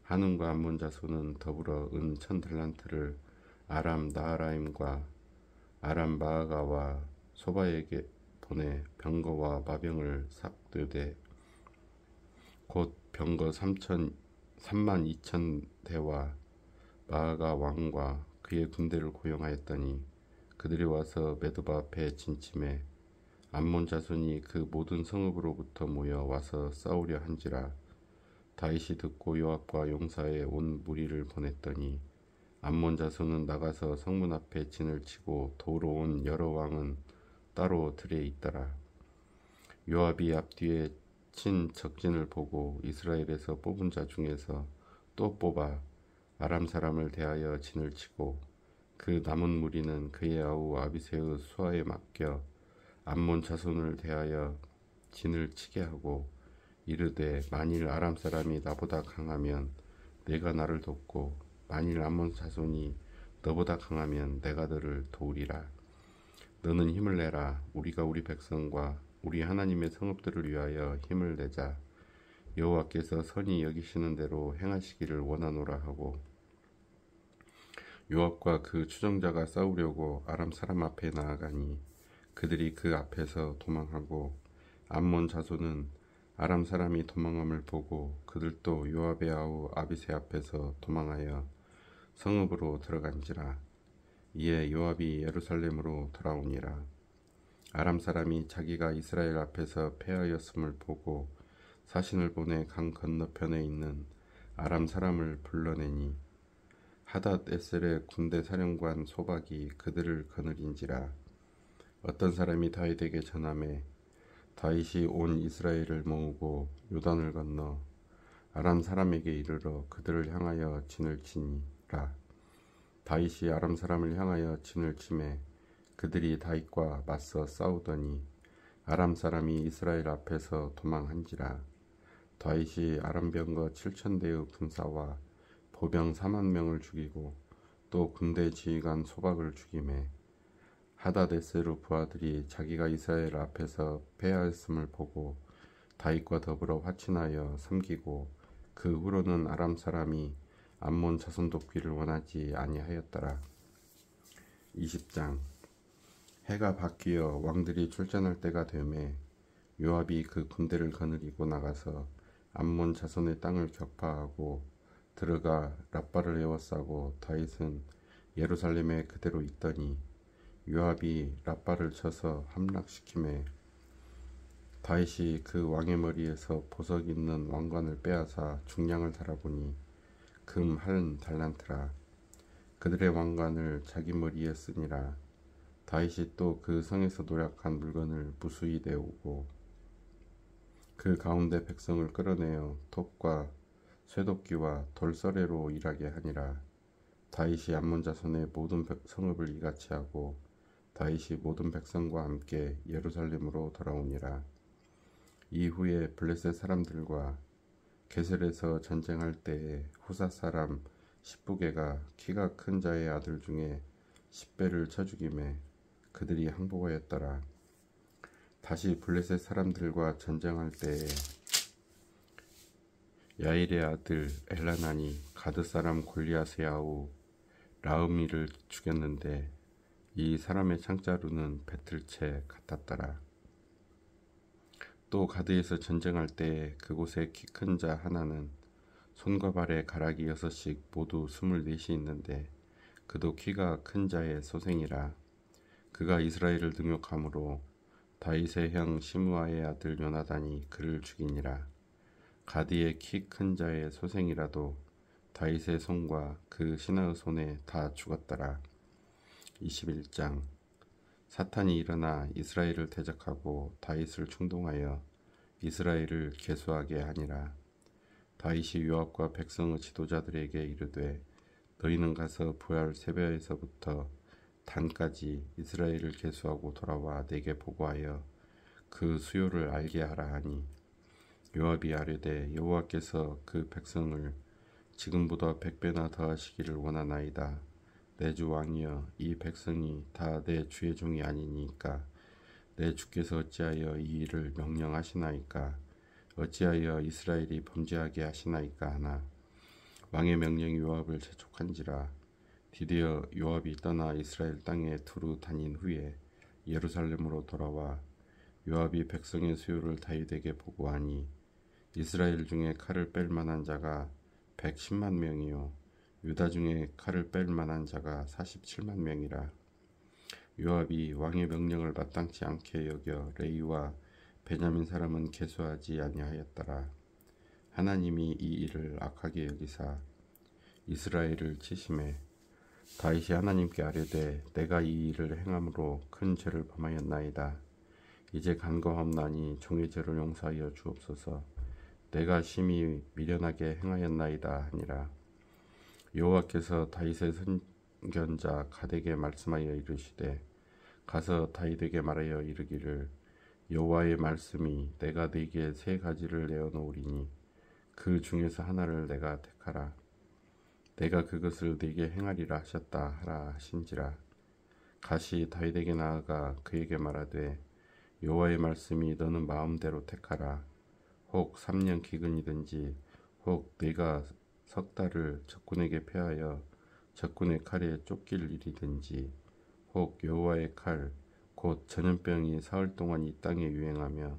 하눈과 암몬 자손은 더불어 은 1000달란트를 아람 나하라임과 아람 마아가와 소바에게 보내 병거와 마병을 삭되되 곧 병거 32,000대와 마아가 왕과 그의 군대를 고용하였더니 그들이 와서 메드바 앞에 진침해 암몬 자손이 그 모든 성읍으로부터 모여 와서 싸우려 한지라. 다윗이 듣고 요압과 용사의 온 무리를 보냈더니 암몬 자손은 나가서 성문 앞에 진을 치고 도로 온 여러 왕은 따로 들에 있더라. 요압이 앞뒤에 친 적진을 보고 이스라엘에서 뽑은 자 중에서 또 뽑아 아람 사람을 대하여 진을 치고 그 남은 무리는 그의 아우 아비새의 수하에 맡겨 암몬 자손을 대하여 진을 치게 하고 이르되 만일 아람 사람이 나보다 강하면 내가 나를 돕고 만일 암몬 자손이 너보다 강하면 내가 너를 도우리라. 너는 힘을 내라. 우리가 우리 백성과 우리 하나님의 성읍들을 위하여 힘을 내자. 여호와께서 선히 여기시는 대로 행하시기를 원하노라 하고 요압과 그 추종자가 싸우려고 아람 사람 앞에 나아가니 그들이 그 앞에서 도망하고 암몬 자손은 아람 사람이 도망함을 보고 그들도 요압의 아우 아비새 앞에서 도망하여 성읍으로 들어간지라. 이에 요압이 예루살렘으로 돌아오니라. 아람 사람이 자기가 이스라엘 앞에서 패하였음을 보고 사신을 보내 강 건너편에 있는 아람 사람을 불러내니 하닷 에셀의 군대 사령관 소박이 그들을 거느린지라. 어떤 사람이 다윗에게 전하매 다윗이 온 이스라엘을 모으고 요단을 건너 아람 사람에게 이르러 그들을 향하여 진을 치니라. 다윗이 아람 사람을 향하여 진을 치매 그들이 다윗과 맞서 싸우더니 아람 사람이 이스라엘 앞에서 도망한지라. 다윗이 아람 병거 7,000대의 군사와 보병 40,000명을 죽이고 또 군대 지휘관 소박을 죽이매 하다데세루 부하들이 자기가 이스라엘 앞에서 패하였음을 보고 다윗과 더불어 화친하여 섬기고 그 후로는 아람 사람이 암몬 자손 돕기를 원하지 아니하였더라. 20장. 해가 바뀌어 왕들이 출전할 때가 되매 요압이 그 군대를 거느리고 나가서 암몬 자손의 땅을 격파하고 들어가 랍바를 에워싸고 다윗은 예루살렘에 그대로 있더니 요압이 랍바를 쳐서 함락시키매 다윗이 그 왕의 머리에서 보석 있는 왕관을 빼앗아 중량을 달아보니 금 한 달란트라. 그들의 왕관을 자기 머리에 쓰니라. 다윗이 또 그 성에서 노략한 물건을 무수히 내오고 그 가운데 백성을 끌어내어 톱과 쇠도끼와 돌서래로 일하게 하니라. 다윗이 암몬 자손의 모든 성읍을 이같이 하고 다윗이 모든 백성과 함께 예루살렘으로 돌아오니라. 이후에 블레셋 사람들과 게셀에서 전쟁할 때에 후사 사람 십부개가 키가 큰 자의 아들 중에 10배를 쳐 죽이매 그들이 항복하였더라. 다시 블레셋 사람들과 전쟁할 때에 야일의 아들 엘라난이 가드 사람 골리앗의 아우 라흐미를 죽였는데 이 사람의 창자루는 배틀채 같았더라. 또 가드에서 전쟁할 때에 그곳에 키 큰 자 하나는 손과 발에 가락이 6씩 모두 24이 있는데 그도 키가 큰 자의 소생이라. 그가 이스라엘을 능욕함으로 다윗의 형 시므아의 아들 요나단이 그를 죽이니라. 가드의 키 큰 자의 소생이라도 다윗의 손과 그 신하의 손에 다 죽었더라. 21장. 사탄이 일어나 이스라엘을 대적하고 다윗을 충동하여 이스라엘을 계수하게 하니라. 다윗이 요압과 백성의 지도자들에게 이르되 너희는 가서 부활 새벽에서부터 단까지 이스라엘을 계수하고 돌아와 내게 보고하여 그 수요를 알게 하라 하니 요압이 아뢰되 여호와께서 그 백성을 지금보다 100배나 더하시기를 원하나이다. 내 주 왕이여 이 백성이 다 내 주의 종이 아니니까 내 주께서 어찌하여 이 일을 명령하시나이까 어찌하여 이스라엘이 범죄하게 하시나이까 하나 왕의 명령이 요압을 재촉한지라. 드디어 요압이 떠나 이스라엘 땅에 두루 다닌 후에 예루살렘으로 돌아와 요압이 백성의 수요를 다윗에게 보고하니 이스라엘 중에 칼을 뺄 만한 자가 110만 명이요 유다 중에 칼을 뺄 만한 자가 47만 명이라. 요압이 왕의 명령을 마땅치 않게 여겨 레위와 베냐민 사람은 계수하지 아니하였더라. 하나님이 이 일을 악하게 여기사 이스라엘을 치심해 다윗이 하나님께 아뢰되 내가 이 일을 행함으로 큰 죄를 범하였나이다. 이제 간과하옵나니 종의 죄를 용서하여 주옵소서. 내가 심히 미련하게 행하였나이다 하니라. 여호와께서 다윗의 선견자 갓에게 말씀하여 이르시되 가서 다윗에게 말하여 이르기를 여호와의 말씀이 내가 네게 세 가지를 내어 놓으리니 그 중에서 하나를 내가 택하라. 내가 그것을 네게 행하리라 하셨다 하라 하신지라. 갓이 다윗에게 나아가 그에게 말하되 여호와의 말씀이 너는 마음대로 택하라. 혹 3년 기근이든지 혹 네가 석 달을 적군에게 패하여 적군의 칼에 쫓길 일이든지 혹 여호와의 칼 곧 전염병이 사흘 동안 이 땅에 유행하며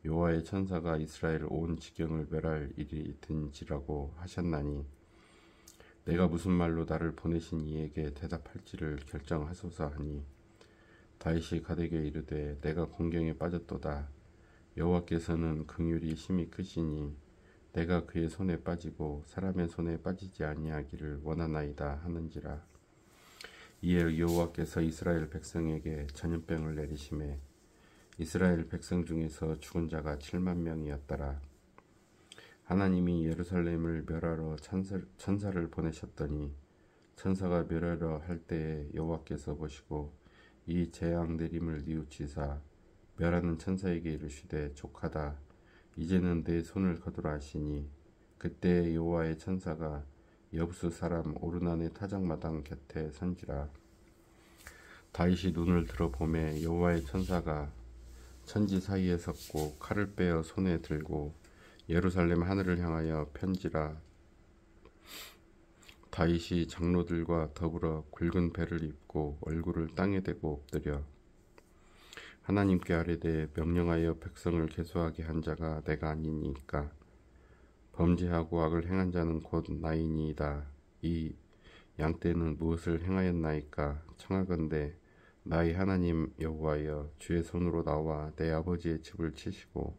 여호와의 천사가 이스라엘 온 지경을 멸할 일이든지라고 하셨나니 내가 무슨 말로 나를 보내신 이에게 대답할지를 결정하소서 하니 다윗이 갓에게 이르되 내가 공경에 빠졌도다. 여호와께서는 긍휼이 심히 크시니 내가 그의 손에 빠지고 사람의 손에 빠지지 아니하기를 원하나이다 하는지라. 이에 여호와께서 이스라엘 백성에게 전염병을 내리심에 이스라엘 백성 중에서 죽은 자가 7만 명이었더라. 하나님이 예루살렘을 멸하러 천사를 보내셨더니 천사가 멸하려 할 때에 여호와께서 보시고 이 재앙 내림을 뉘우치사 멸하는 천사에게 이르시되 족하다. 이제는 내 손을 거두라 하시니 그때 여호와의 천사가 여부수 사람 오르난의 타작마당 곁에 선지라. 다윗이 눈을 들어 보매 여호와의 천사가 천지 사이에 섰고 칼을 빼어 손에 들고 예루살렘 하늘을 향하여 편지라. 다윗이 장로들과 더불어 굵은 배를 입고 얼굴을 땅에 대고 엎드려 하나님께 아뢰되 명령하여 백성을 계수하게 한 자가 내가 아니니까 범죄하고 악을 행한 자는 곧 나이니이다. 이 양떼는 무엇을 행하였나이까? 청하건대 나의 하나님 여호와여 주의 손으로 나와 내 아버지의 집을 치시고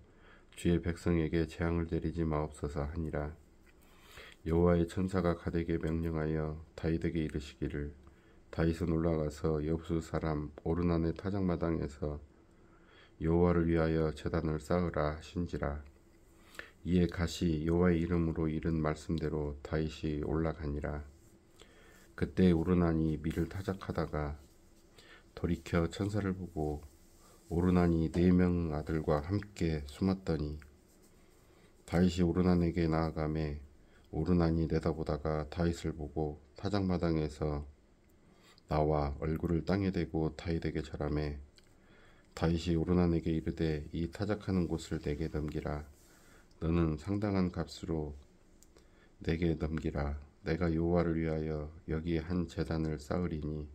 주의 백성에게 재앙을 내리지 마옵소서 하니라. 여호와의 천사가 갓에게 명령하여 다윗에게 이르시기를 다윗은 올라가서 여부수 사람 오르난의 타작마당에서 여호와를 위하여 제단을 쌓으라 하신지라. 이에 갓이 여호와의 이름으로 이른 말씀대로 다윗이 올라가니라. 그때 오르난이 밀을 타작하다가 돌이켜 천사를 보고 오르난이 4명 아들과 함께 숨었더니 다윗이 오르난에게 나아가매 오르난이 내다보다가 다윗을 보고 타작마당에서 나와 얼굴을 땅에 대고 다윗에게 절하매 다윗이 오르난에게 이르되 이 타작하는 곳을 내게 넘기라. 너는 상당한 값으로 내게 넘기라. 내가 여호와를 위하여 여기 한 제단을 쌓으리니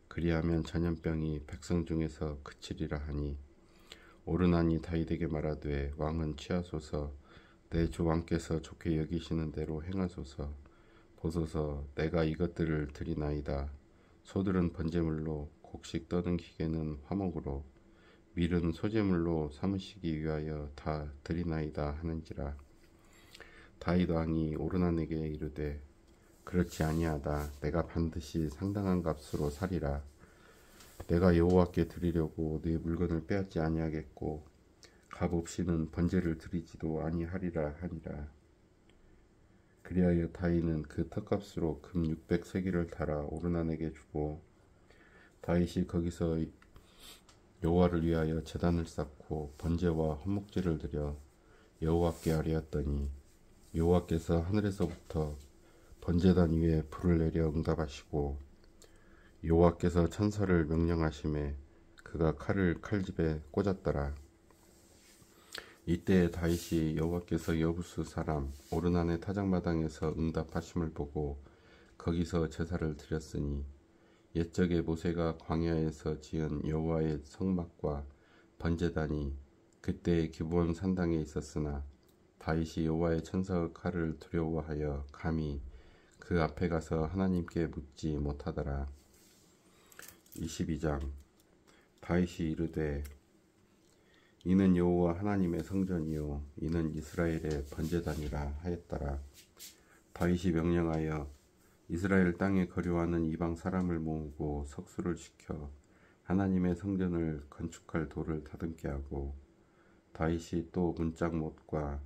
그리하면 전염병이 백성 중에서 그치리라 하니 오르난이 다윗에게 말하되 왕은 취하소서. 내 주 왕께서 좋게 여기시는 대로 행하소서. 보소서 내가 이것들을 드리나이다. 소들은 번제물로 곡식 떠는 기계는 화목으로 밀은 소제물로 삼으시기 위하여 다 드리나이다 하는지라. 다윗 왕이 오르난에게 이르되 그렇지 아니하다. 내가 반드시 상당한 값으로 사리라. 내가 여호와께 드리려고 네 물건을 빼앗지 아니하겠고 값 없이는 번제를 드리지도 아니하리라 하니라. 그리하여 다윗은 그 턱값으로 금 600세겔을 달아 오르난에게 주고 다윗이 거기서 여호와를 위하여 제단을 쌓고 번제와 헌목제를 드려 여호와께 아뢰었더니 여호와께서 하늘에서부터 번제단 위에 불을 내려 응답하시고 여호와께서 천사를 명령하심에 그가 칼을 칼집에 꽂았더라. 이때 다윗이 여호와께서 여부수 사람 오르난의 타작마당에서 응답하심을 보고 거기서 제사를 드렸으니 옛적에 모세가 광야에서 지은 여호와의 성막과 번제단이 그때의 기브온 산당에 있었으나 다윗이 여호와의 천사의 칼을 두려워하여 감히 그 앞에 가서 하나님께 묻지 못하더라. 22장. 다윗이 이르되 이는 여호와 하나님의 성전이요 이는 이스라엘의 번제단이라 하였더라. 다윗이 명령하여 이스라엘 땅에 거류하는 이방 사람을 모으고 석수를 시켜 하나님의 성전을 건축할 돌을 다듬게 하고, 다윗이 또 문짝못과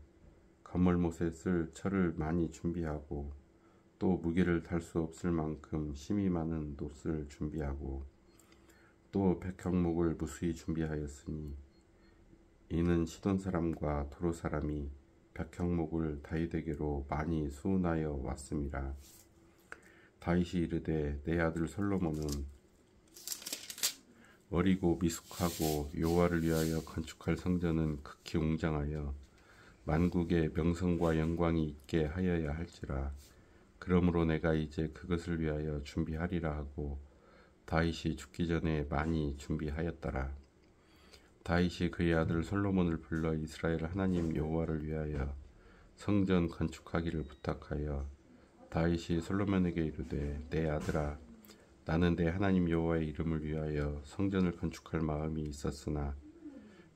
건물못에 쓸 철을 많이 준비하고, 또 무게를 달 수 없을 만큼 심이 많은 놋을 준비하고, 또 백향목을 무수히 준비하였으니, 이는 시돈 사람과 도로 사람이 백향목을 다윗에게로 많이 수운하여 왔음이라. 다윗이 이르되 내 아들 솔로몬은 어리고 미숙하고 여호와를 위하여 건축할 성전은 극히 웅장하여 만국의 명성과 영광이 있게 하여야 할지라. 그러므로 내가 이제 그것을 위하여 준비하리라 하고 다윗이 죽기 전에 많이 준비하였더라. 다윗이 그의 아들 솔로몬을 불러 이스라엘 하나님 여호와를 위하여 성전 건축하기를 부탁하여, 다윗이 솔로몬에게 이르되 내 아들아, 나는 내 하나님 여호와의 이름을 위하여 성전을 건축할 마음이 있었으나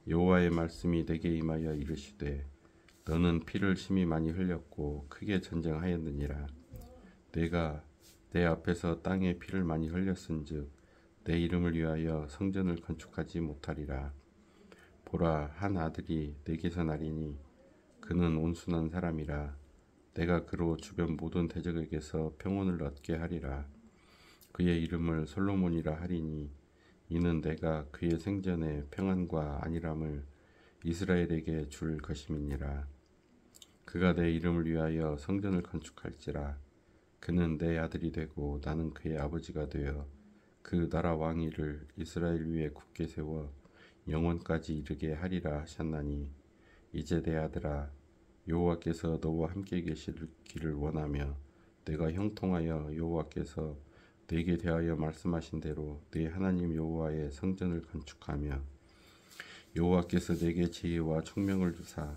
여호와의 말씀이 내게 임하여 이르시되 너는 피를 심히 많이 흘렸고 크게 전쟁하였느니라. 내가 내 앞에서 땅에 피를 많이 흘렸은즉 내 이름을 위하여 성전을 건축하지 못하리라. 보라, 한 아들이 내게서 나리니 그는 온순한 사람이라. 내가 그로 주변 모든 대적에게서 평온을 얻게 하리라. 그의 이름을 솔로몬이라 하리니 이는 내가 그의 생전에 평안과 안일함을 이스라엘에게 줄 것임이니라. 그가 내 이름을 위하여 성전을 건축할지라. 그는 내 아들이 되고 나는 그의 아버지가 되어 그 나라 왕위를 이스라엘 위에 굳게 세워 영원까지 이르게 하리라 하셨나니, 이제 내 아들아, 여호와께서 너와 함께 계시기를 원하며 내가 형통하여 여호와께서 내게 대하여 말씀하신 대로 내 하나님 여호와의 성전을 건축하며, 여호와께서 내게 지혜와 총명을 주사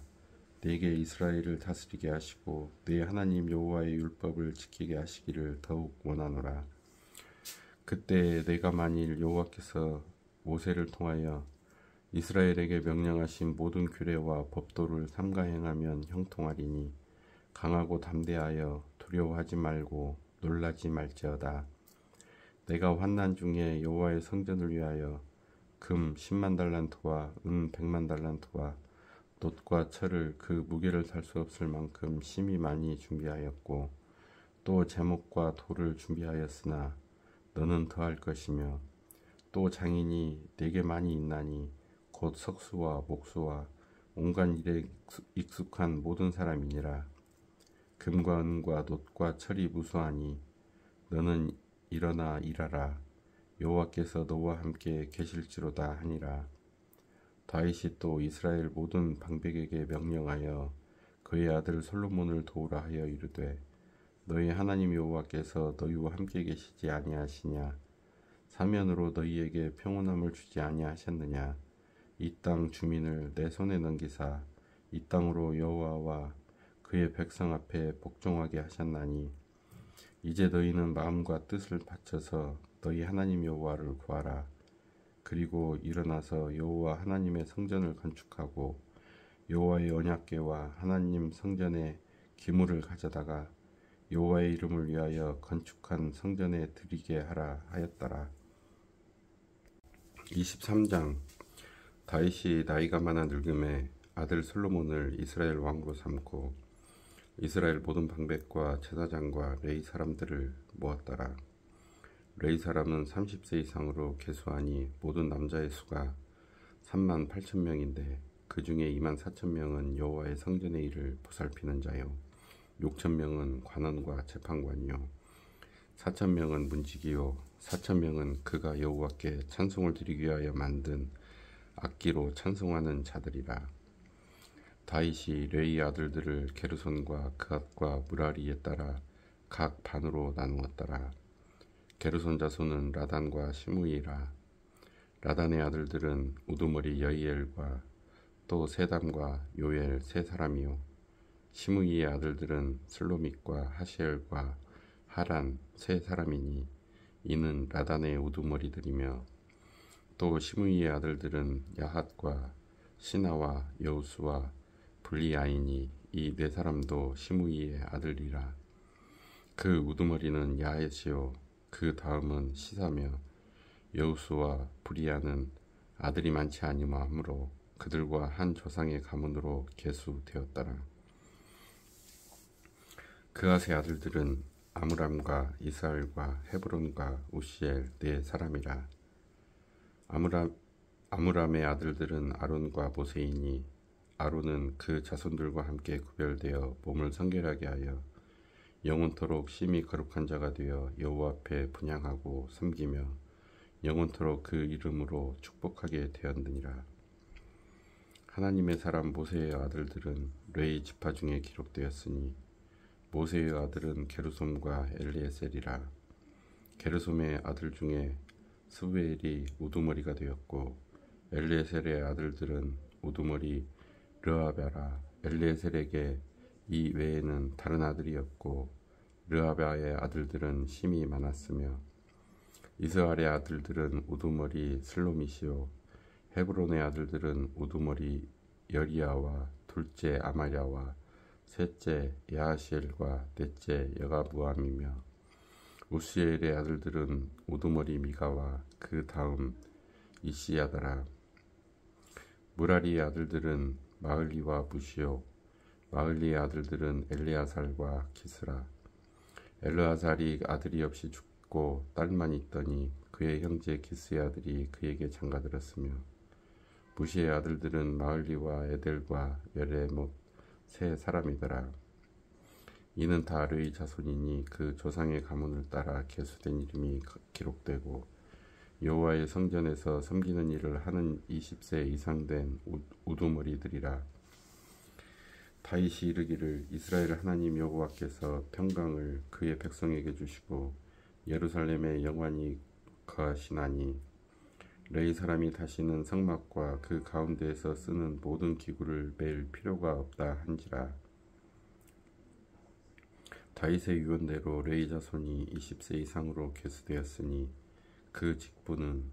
내게 이스라엘을 다스리게 하시고 내 하나님 여호와의 율법을 지키게 하시기를 더욱 원하노라. 그때 내가 만일 여호와께서 모세를 통하여 이스라엘에게 명령하신 모든 규례와 법도를 삼가 행하면 형통하리니, 강하고 담대하여 두려워하지 말고 놀라지 말지어다. 내가 환난 중에 여호와의 성전을 위하여 금 10만 달란트와 은 100만 달란트와 놋과 철을 그 무게를 달 수 없을 만큼 심히 많이 준비하였고, 또 제목과 돌을 준비하였으나 너는 더할 것이며, 또 장인이 내게 많이 있나니 곧 석수와 목수와 온갖 일에 익숙한 모든 사람이니라. 금과 은과 놋과 철이 무수하니 너는 일어나 일하라. 여호와께서 너와 함께 계실지로다 하니라. 다윗이 또 이스라엘 모든 방백에게 명령하여 그의 아들 솔로몬을 도우라 하여 이르되, 너희 하나님 여호와께서 너희와 함께 계시지 아니하시냐? 사면으로 너희에게 평온함을 주지 아니하셨느냐? 이 땅 주민을 내 손에 넘기사 이 땅으로 여호와와 그의 백성 앞에 복종하게 하셨나니, 이제 너희는 마음과 뜻을 바쳐서 너희 하나님 여호와를 구하라. 그리고 일어나서 여호와 하나님의 성전을 건축하고 여호와의 언약궤와 하나님 성전에 기물을 가져다가 여호와의 이름을 위하여 건축한 성전에 드리게 하라 하였더라. 23장. 다윗이 나이가 많아 늙음에 아들 솔로몬을 이스라엘 왕으로 삼고 이스라엘 모든 방백과 제사장과 레위 사람들을 모았더라. 레위 사람은 30세 이상으로 계수하니 모든 남자의 수가 3만 8천 명인데 그 중에 2만 4천 명은 여호와의 성전의 일을 보살피는 자요, 6천 명은 관원과 재판관이요, 4천 명은 문지기요, 4천 명은 그가 여호와께 찬송을 드리기 위하여 만든 악기로 찬송하는 자들이라. 다윗이 레위 아들들을 게르손과 그앗과 무라리에 따라 각 반으로 나누었더라. 게르손 자손은 라단과 시므이라. 라단의 아들들은 우두머리 여이엘과 또 세담과 요엘 세 사람이요, 시므이의 아들들은 슬로밋과 하시엘과 하란 세 사람이니 이는 라단의 우두머리들이며, 또 시므이의 아들들은 야핫과 시나와 여우수와 블리아이니 이 네 사람도 시므이의 아들이라. 그 우두머리는 야헷이요 그 다음은 시사며 여우수와 브리아는 아들이 많지 아니하므로 그들과 한 조상의 가문으로 계수되었더라. 그앗의 아들들은 아므람과 이스라엘과 헤브론과 우시엘 네 사람이라. 아므람의 아들들은 아론과 모세이니 아론은 그 자손들과 함께 구별되어 몸을 성결하게 하여 영원토록 심히 거룩한 자가 되어 여호와 앞에 분향하고 섬기며 영원토록 그 이름으로 축복하게 되었느니라. 하나님의 사람 모세의 아들들은 레위 지파 중에 기록되었으니 모세의 아들은 게르솜과 엘리에셀이라. 게르솜의 아들 중에 스부엘이 우두머리가 되었고 엘리에셀의 아들들은 우두머리 르아바라. 엘리에셀에게 이 외에는 다른 아들이었고 르아바의 아들들은 심이 많았으며 이스라엘의 아들들은 우두머리 슬로미시오 헤브론의 아들들은 우두머리 여리야와 둘째 아마랴와 셋째 야하시엘과 넷째 여가부암이며 우시엘의 아들들은 우두머리 미가와 그 다음 이시야더라. 무라리의 아들들은 마을리와 무시오 마을리의 아들들은 엘레아살과 기스라. 엘레아살이 아들이 없이 죽고 딸만 있더니 그의 형제 기스의 아들이 그에게 장가들었으며 무시의 아들들은 마을리와 에델과 메레못 세 사람이더라. 이는 다 르의 자손이니 그 조상의 가문을 따라 계수된 이름이 기록되고 여호와의 성전에서 섬기는 일을 하는 20세 이상 된 우두머리들이라. 다윗이 이르기를 이스라엘 하나님 여호와께서 평강을 그의 백성에게 주시고 예루살렘에 영원히 거하시나니 레위 사람이 다시는 성막과 그 가운데에서 쓰는 모든 기구를 맬 필요가 없다 한지라. 다윗의 유언대로 레위 자손이 20세 이상으로 계수되었으니 그 직분은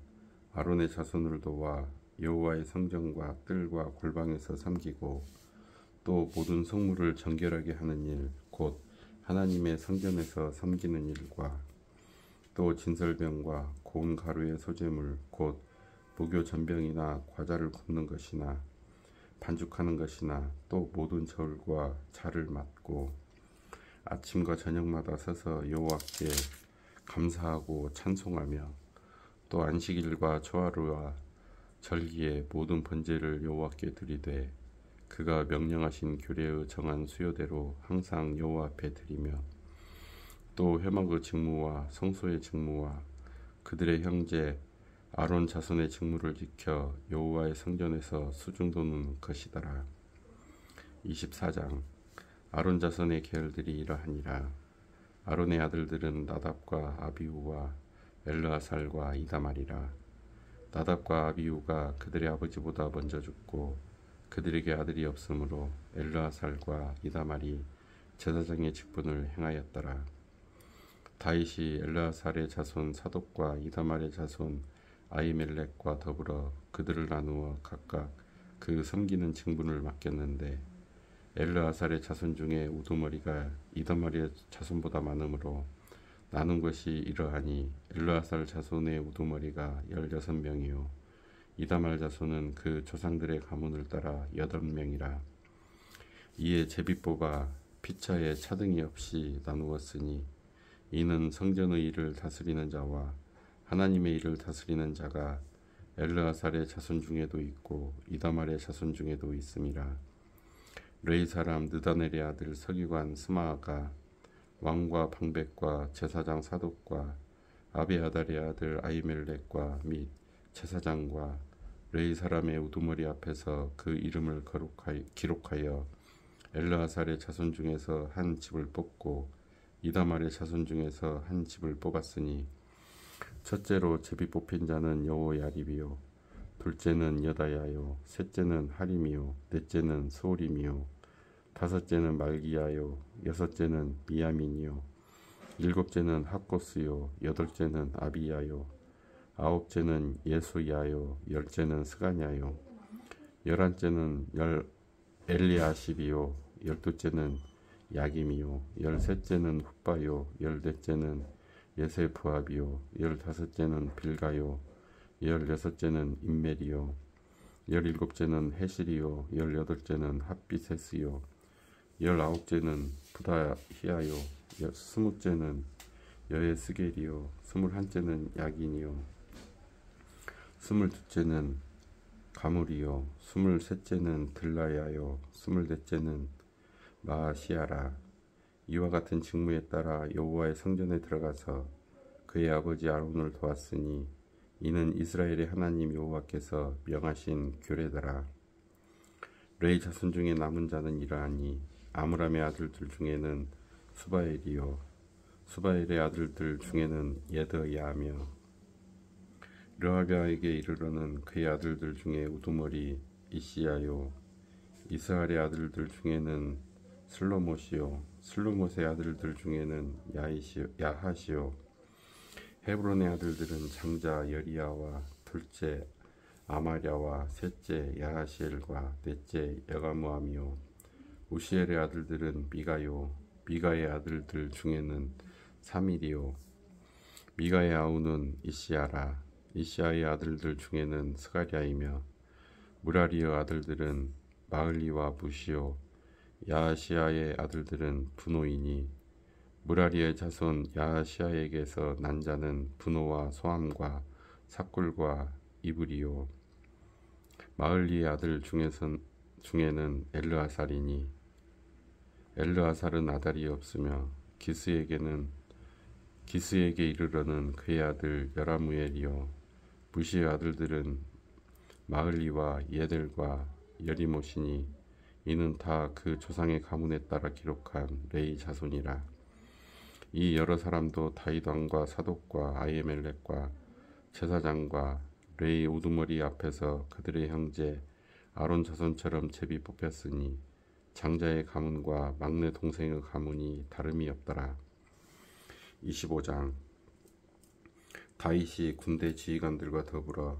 아론의 자손을 도와 여호와의 성전과 뜰과 골방에서 섬기고 또 모든 성물을 정결하게 하는 일, 곧 하나님의 성전에서 섬기는 일과 또 진설병과 고운 가루의 소재물, 곧 무교 전병이나 과자를 굽는 것이나 반죽하는 것이나 또 모든 절과 자를 맡고 아침과 저녁마다 서서 여호와께 감사하고 찬송하며 또 안식일과 초하루와 절기에 모든 번제를 여호와께 드리되 그가 명령하신 규례의 정한 수요대로 항상 여호와 앞에 드리며 또 회막의 직무와 성소의 직무와 그들의 형제 아론 자손의 직무를 지켜 여호와의 성전에서 수중도는 것이더라. 24장 아론 자손의 계열들이 이러하니라. 아론의 아들들은 나답과 아비후와 엘르아살과 이다말이라. 나답과 아비후가 그들의 아버지보다 먼저 죽고 그들에게 아들이 없으므로 엘르아살과 이다말이 제사장의 직분을 행하였더라. 다윗이 엘르아살의 자손 사독과 이다말의 자손 아히멜렉과 더불어 그들을 나누어 각각 그 섬기는 직분을 맡겼는데 엘르아살의 자손 중에 우두머리가 이다말의 자손보다 많으므로 나눈 것이 이러하니 엘르아살 자손의 우두머리가 16명이요 이다말 자손은 그 조상들의 가문을 따라 8명이라. 이에 제비 뽑아 피차에 차등이 없이 나누었으니 이는 성전의 일을 다스리는 자와 하나님의 일을 다스리는 자가 엘르아살의 자손 중에도 있고 이다말의 자손 중에도 있음이라. 레위 사람 느다넬의 아들 서기관 스마아가 왕과 방백과 제사장 사독과 아비아달의 아들 아히멜렉과 및 제사장과 레위 사람의 우두머리 앞에서 그 이름을 기록하여 엘르아살의 자손 중에서 한 집을 뽑고 이다말의 자손 중에서 한 집을 뽑았으니 첫째로 제비 뽑힌 자는 여호야립이요 둘째는 여다야요 셋째는 하림이요 넷째는 소림이요 다섯째는 말기야요 여섯째는 미야민이요 일곱째는 학고스요 여덟째는 아비야요 아홉째는 예수야요 열째는 스가냐요 열한째는 엘리아십이요 열두째는 야김이요 열셋째는 훗바요 열넷째는 예세부압이요 열다섯째는 빌가요 열여섯째는 임멜이요 열일곱째는 헤실이요 열여덟째는 핫비세스요 열아홉째는 부다히아요 스무째는 여에스겔이요 스물한째는 야긴이요 스물두째는 가물이요 스물셋째는 들라야요 스물넷째는 마시아라. 이와 같은 직무에 따라 여호와의 성전에 들어가서 그의 아버지 아론을 도왔으니 이는 이스라엘의 하나님 여호와께서 명하신 규례더라. 레위 자손 중에 남은 자는 이러하니 아므람의 아들들 중에는 수바엘이요 수바엘의 아들들 중에는 예드야하며 르하비아에게 이르러는 그의 아들들 중에 우두머리 이시야요 이스라엘의 아들들 중에는 슬로못이요 슬로못의 아들들 중에는 야하시요 헤브론의 아들들은 장자 여리야와 둘째 아마랴와 셋째 야하시엘과 넷째 여가무함이요 우시엘의 아들들은 미가요 미가의 아들들 중에는 사밀이요 미가의 아우는 이시야라 이시야의 아들들 중에는 스가랴이며 무라리의 아들들은 마을리와 무시요 야하시아의 아들들은 분노이니 무라리의 자손 야하시아에게서 난 자는 분노와 소함과 삭굴과 이브리요 마을리의 아들 중에는 엘르아살이니 엘르아살은 아달이 없으며 기스에게 이르러는 그의 아들 여라무엘이요 부시의 아들들은 마을리와 예델과 여리못이니 이는 다 그 조상의 가문에 따라 기록한 레위 자손이라. 이 여러 사람도 다윗 왕과 사독과 아히멜렉과 제사장과 레위 우두머리 앞에서 그들의 형제 아론 자손처럼 제비 뽑혔으니 장자의 가문과 막내 동생의 가문이 다름이 없더라. 25장 다윗이 군대 지휘관들과 더불어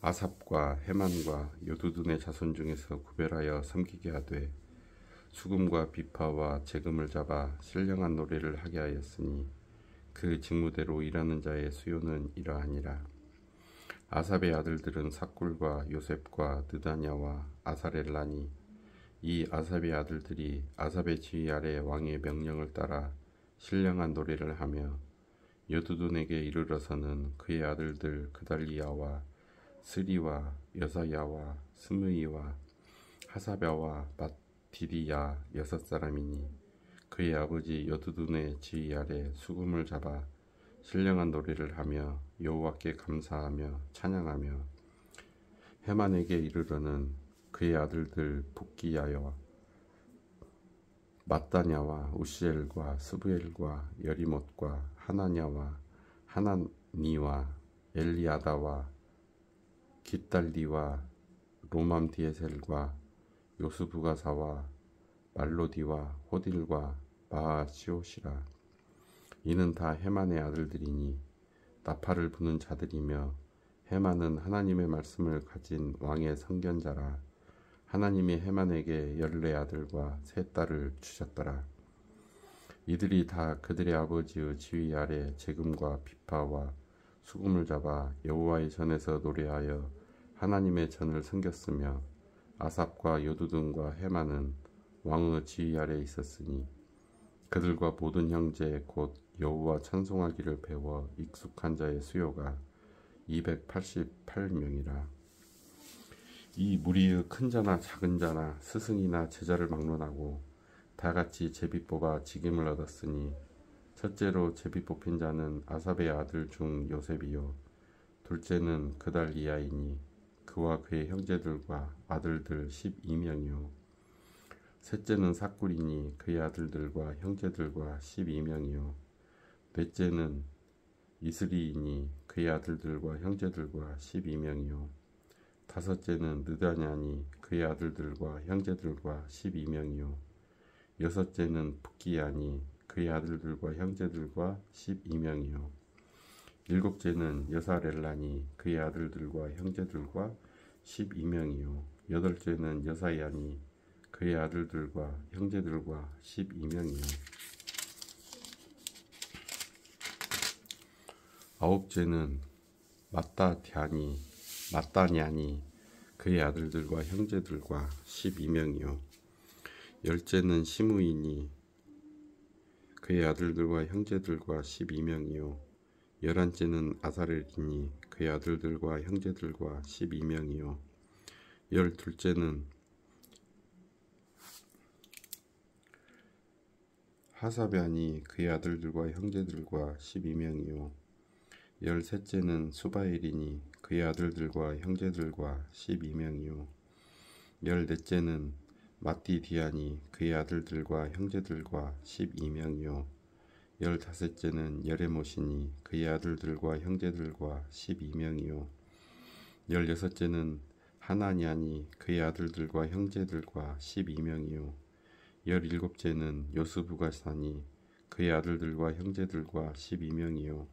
아삽과 헤만과 요두둔의 자손 중에서 구별하여 섬기게 하되 수금과 비파와 재금을 잡아 신령한 노래를 하게 하였으니 그 직무대로 일하는 자의 수요는 이러하니라. 아삽의 아들들은 삭굴과 요셉과 느다냐와 아사렐라니 이 아삽의 아들들이 아삽의 지휘 아래 왕의 명령을 따라 신령한 노래를 하며 여두둔에게 이르러서는 그의 아들들 그달리야와 스리와 여사야와 스므이와 하사랴와 맏디디야 6사람이니 그의 아버지 여두둔의 지휘 아래 수금을 잡아 신령한 노래를 하며 여호와께 감사하며 찬양하며 헤만에게 이르러는 그의 아들들 북기야와 mat다냐와 우시엘과 스부엘과 여리못과 하나냐와 하나니와 엘리아다와 깃달디와 로맘디에셀과 요스부가사와 말로디와 호딜과 마아시옷이라. 이는 다 헤만의 아들들이니 나팔을 부는 자들이며 헤만은 하나님의 말씀을 가진 왕의 선견자라. 하나님이 헤만에게 14아들과 3딸을 주셨더라. 이들이 다 그들의 아버지의 지휘 아래 재금과 비파와 수금을 잡아 여호와의 전에서 노래하여 하나님의 전을 섬겼으며 아삽과 여두둔과 헤만은 왕의 지휘 아래 있었으니 그들과 모든 형제 곧 여호와 찬송하기를 배워 익숙한 자의 수요가 288명이라. 이 무리의 큰 자나 작은 자나 스승이나 제자를 막론하고 다같이 제비 뽑아 직임을 얻었으니 첫째로 제비 뽑힌 자는 아삽의 아들 중 요셉이요 둘째는 그달리야이니 그와 그의 형제들과 아들들 12명이요 셋째는 삭굴이니 그의 아들들과 형제들과 12명이요 넷째는 이스리이니 그의 아들들과 형제들과 12명이요 다섯째는 느다냐니 그의 아들들과 형제들과 12명이요 여섯째는 북기야니 그의 아들들과 형제들과 12명이요 일곱째는 여사렐라니 그의 아들들과 형제들과 12명이요 여덟째는 여사야니 그의 아들들과 형제들과 12명이요 아홉째는 마따냐니 그의 아들들과 형제들과 12명이요 열째는 시므이니 그의 아들들과 형제들과 12명이요 열한째는 아사렐이니 그의 아들들과 형제들과 12명이요 열둘째는 하사변이 그의 아들들과 형제들과 12명이요 열셋째는 수바엘이니 그의 아들들과 형제들과 12명이요 열넷째는 마띠디아니 그의 아들들과 형제들과 12명이요 열다섯째는 여레못이니 그의 아들들과 형제들과 12명이요 열여섯째는 하나냐니 그의 아들들과 형제들과 12명이요 열일곱째는 요스부가사니 그의 아들들과 형제들과 12명이요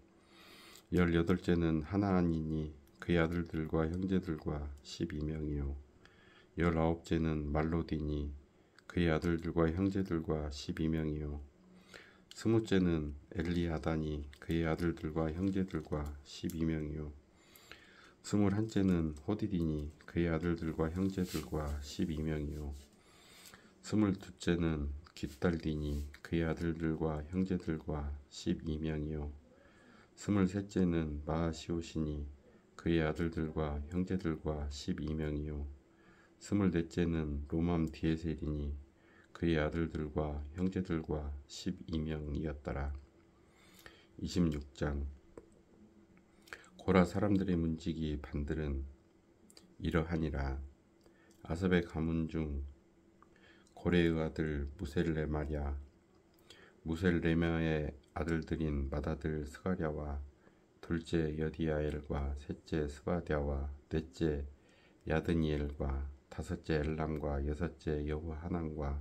열여덟째는 하나니니 그의 아들들과 형제들과 12명이요 열아홉째는 말로디니 그의 아들들과 형제들과 12명이요 스무째는 엘리아다니 그의 아들들과 형제들과 12명이요 스물한째는 호디디니 그의 아들들과 형제들과 12명이요 스물두째는 깃달디니 그의 아들들과 형제들과 12명이요 스물셋째는 마아시오시니 그의 아들들과 형제들과 12명이요 스물넷째는 로맘디에셀이니 그의 아들들과 형제들과 12명이었더라. 26장 고라 사람들의 문지기 반들은 이러하니라. 아삽의 가문 중 고레의 아들 무셀레마랴 무셀레마의 아들들인 맏아들 스가랴와 둘째 여디야엘과 셋째 스바랴와 넷째 야드니엘과 다섯째 엘람과 여섯째 여호하난과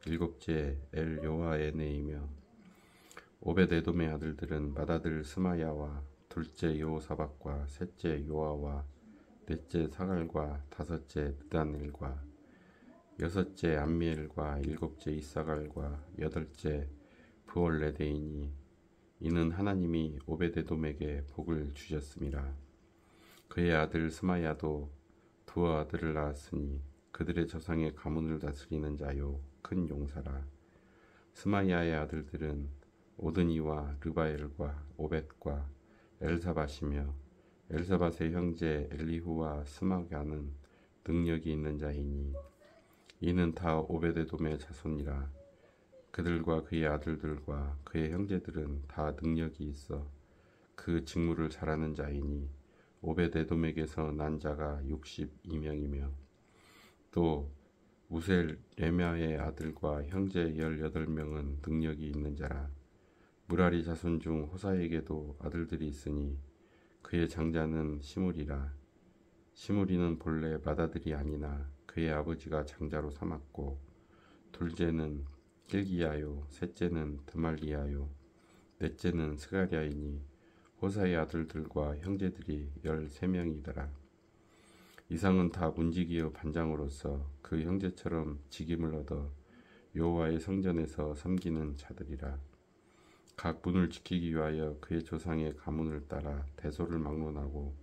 일곱째 엘요아에네이며 오벳에돔의 아들들은 맏아들 스마야와 둘째 여호사박과 셋째 요아와 넷째 사갈과 다섯째 느다넬과 여섯째 암미엘과 일곱째 이사갈과 여덟째 브올레데이니 이는 하나님이 오벳에돔에게 복을 주셨음이라. 그의 아들 스마야도 두 아들을 낳았으니 그들의 조상의 가문을 다스리는 자요 큰 용사라. 스마야의 아들들은 오드니와 르바엘과 오벳과 엘사밧이며 엘사밧의 형제 엘리후와 스마가는 능력이 있는 자이니 이는 다 오벳에돔의 자손이라. 그들과 그의 아들들과 그의 형제들은 다 능력이 있어 그 직무를 잘하는 자이니 오벳에돔에게서 난 자가 62명이며 또 무셀레미아의 아들과 형제 18명은 능력이 있는 자라. 무라리 자손 중 호사에게도 아들들이 있으니 그의 장자는 시므리라. 시므리는 본래 맏아들이 아니나 그의 아버지가 장자로 삼았고 둘째는 힐기야요 셋째는 드말리야요 넷째는 스가랴이니 호사의 아들들과 형제들이 13명이더라. 이상은 다 문지기의 반장으로서 그 형제처럼 직임을 얻어 여호와의 성전에서 섬기는 자들이라. 각 문을 지키기 위하여 그의 조상의 가문을 따라 대소를 막론하고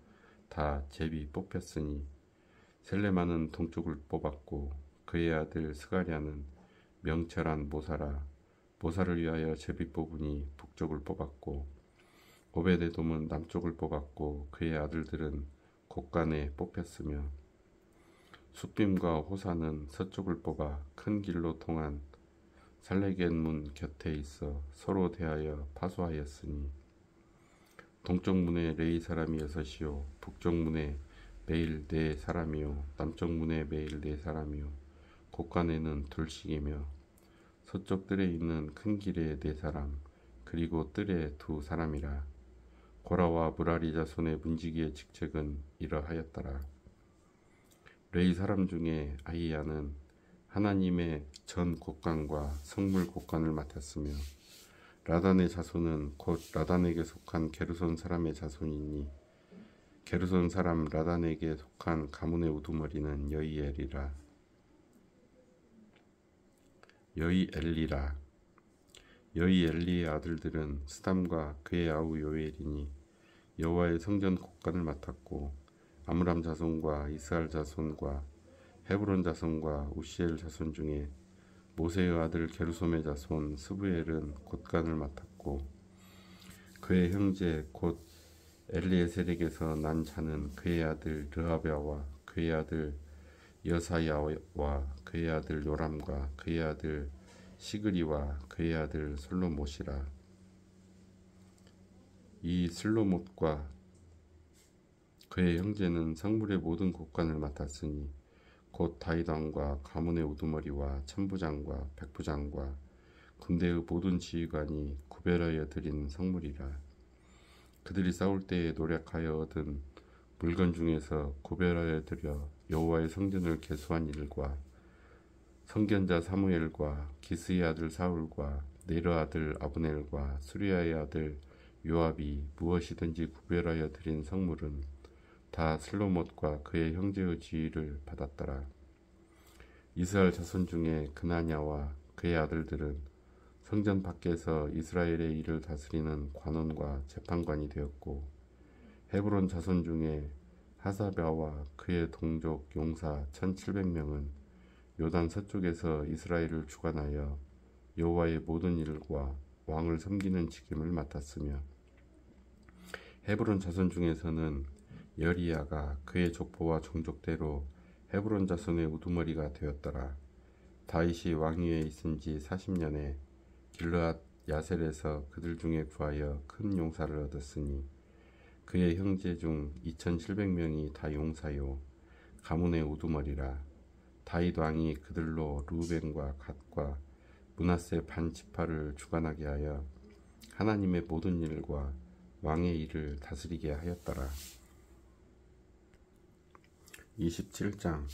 다 제비 뽑혔으니 셀레마는 동쪽을 뽑았고 그의 아들 스가랴는 명철한 모사를 위하여 제비 뽑으니 북쪽을 뽑았고 오벳에돔은 남쪽을 뽑았고 그의 아들들은 곳간에 뽑혔으며 숫빔과 호사는 서쪽을 뽑아 큰 길로 통한 살레겐문 곁에 있어 서로 대하여 파수하였으니 동쪽 문에 레이 사람이 6이요 북쪽 문에 매일 4사람이요 남쪽 문에 매일 4사람이요 곳간에는 둘씩이며 서쪽 뜰에 있는 큰 길에 4사람 그리고 뜰에 2사람이라. 고라와 무라리 자손의 문지기의 직책은 이러하였더라. 레이 사람 중에 아이야는 하나님의 전 곳간과 성물 곳간을 맡았으며 라단의 자손은 곧 라단에게 속한 게르손 사람의 자손이니 게르손 사람 라단에게 속한 가문의 우두머리는 여이엘이라. 여이 엘리라. 여이 엘리의 아들들은 스담과 그의 아우 요엘이니 여호와의 성전 곡간을 맡았고, 아므람 자손과 이스할 자손과 헤브론 자손과 우시엘 자손 중에 모세의 아들 게르솜의 자손 스부엘은 곡간을 맡았고, 그의 형제 곧 엘리에셀에게서 난 자는 그의 아들 르하베와 그의 아들 여사야와 그의 아들 요람과 그의 아들 시그리와 그의 아들 슬로못이라. 이 슬로못과 그의 형제는 성물의 모든 곡간을 맡았으니 곧 다윗 왕과 가문의 우두머리와 천부장과 백부장과 군대의 모든 지휘관이 구별하여 드린 성물이라. 그들이 싸울 때에 노력하여 얻은 물건 중에서 구별하여 드려 여호와의 성전을 개수한 일과 선견자 사무엘과 기스의 아들 사울과 네르 아들 아브넬과 수리아의 아들 요압이 무엇이든지 구별하여 드린 성물은 다 슬로못과 그의 형제의 지휘를 받았더라. 이스라엘 자손 중에 그나냐와 그의 아들들은 성전 밖에서 이스라엘의 일을 다스리는 관원과 재판관이 되었고, 헤브론 자손 중에 하사랴와 그의 동족 용사 1700명은 요단 서쪽에서 이스라엘을 주관하여 여호와의 모든 일과 왕을 섬기는 직임을 맡았으며, 헤브론 자손 중에서는 여리야가 그의 족보와 종족대로 헤브론 자손의 우두머리가 되었더라. 다윗이 왕위에 있은 지 40년에 길르앗 야셀에서 그들 중에 구하여 큰 용사를 얻었으니 그의 형제 중 2700명이 다 용사요 가문의 우두머리라. 다윗 왕이 그들로 루벤과 갓과 므낫세 반 지파를 주관하게 하여 하나님의 모든 일과 왕의 일을 다스리게 하였더라. 27장.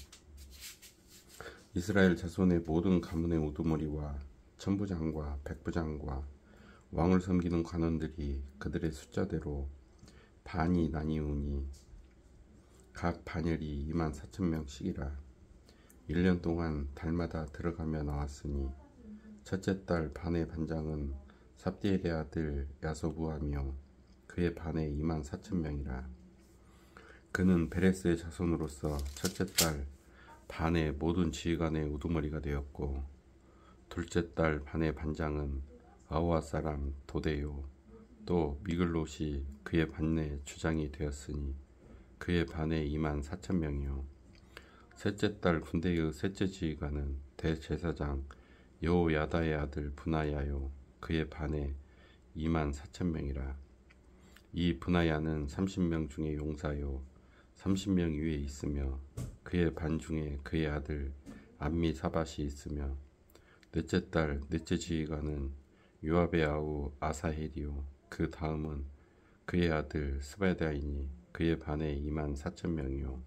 이스라엘 자손의 모든 가문의 우두머리와 천부장과 백부장과 왕을 섬기는 관원들이 그들의 숫자대로 반이 나뉘우니 각 반열이 24,000명씩이라. 1년 동안 달마다 들어가며 나왔으니 첫째 달 반의 반장은 삽디엘의 아들 야소부하며 그의 반에 24,000명이라. 그는 베레스의 자손으로서 첫째 달 반의 모든 지휘관의 우두머리가 되었고, 둘째 달 반의 반장은 아우아 사람 도데요 또 미글롯이 그의 반내 주장이 되었으니 그의 반에 24,000명이요 셋째 달 군대의 셋째 지휘관은 대제사장 여호야다의 아들 브나야요 그의 반에 24,000명이라. 이 브나야는 30명 중에 용사요 30명 위에 있으며 그의 반 중에 그의 아들 암미사밧이 있으며, 넷째 달 넷째 지휘관은 요압의 아우 아사헬이요 그 다음은 그의 아들 스바다이니 그의 반에 24,000명이요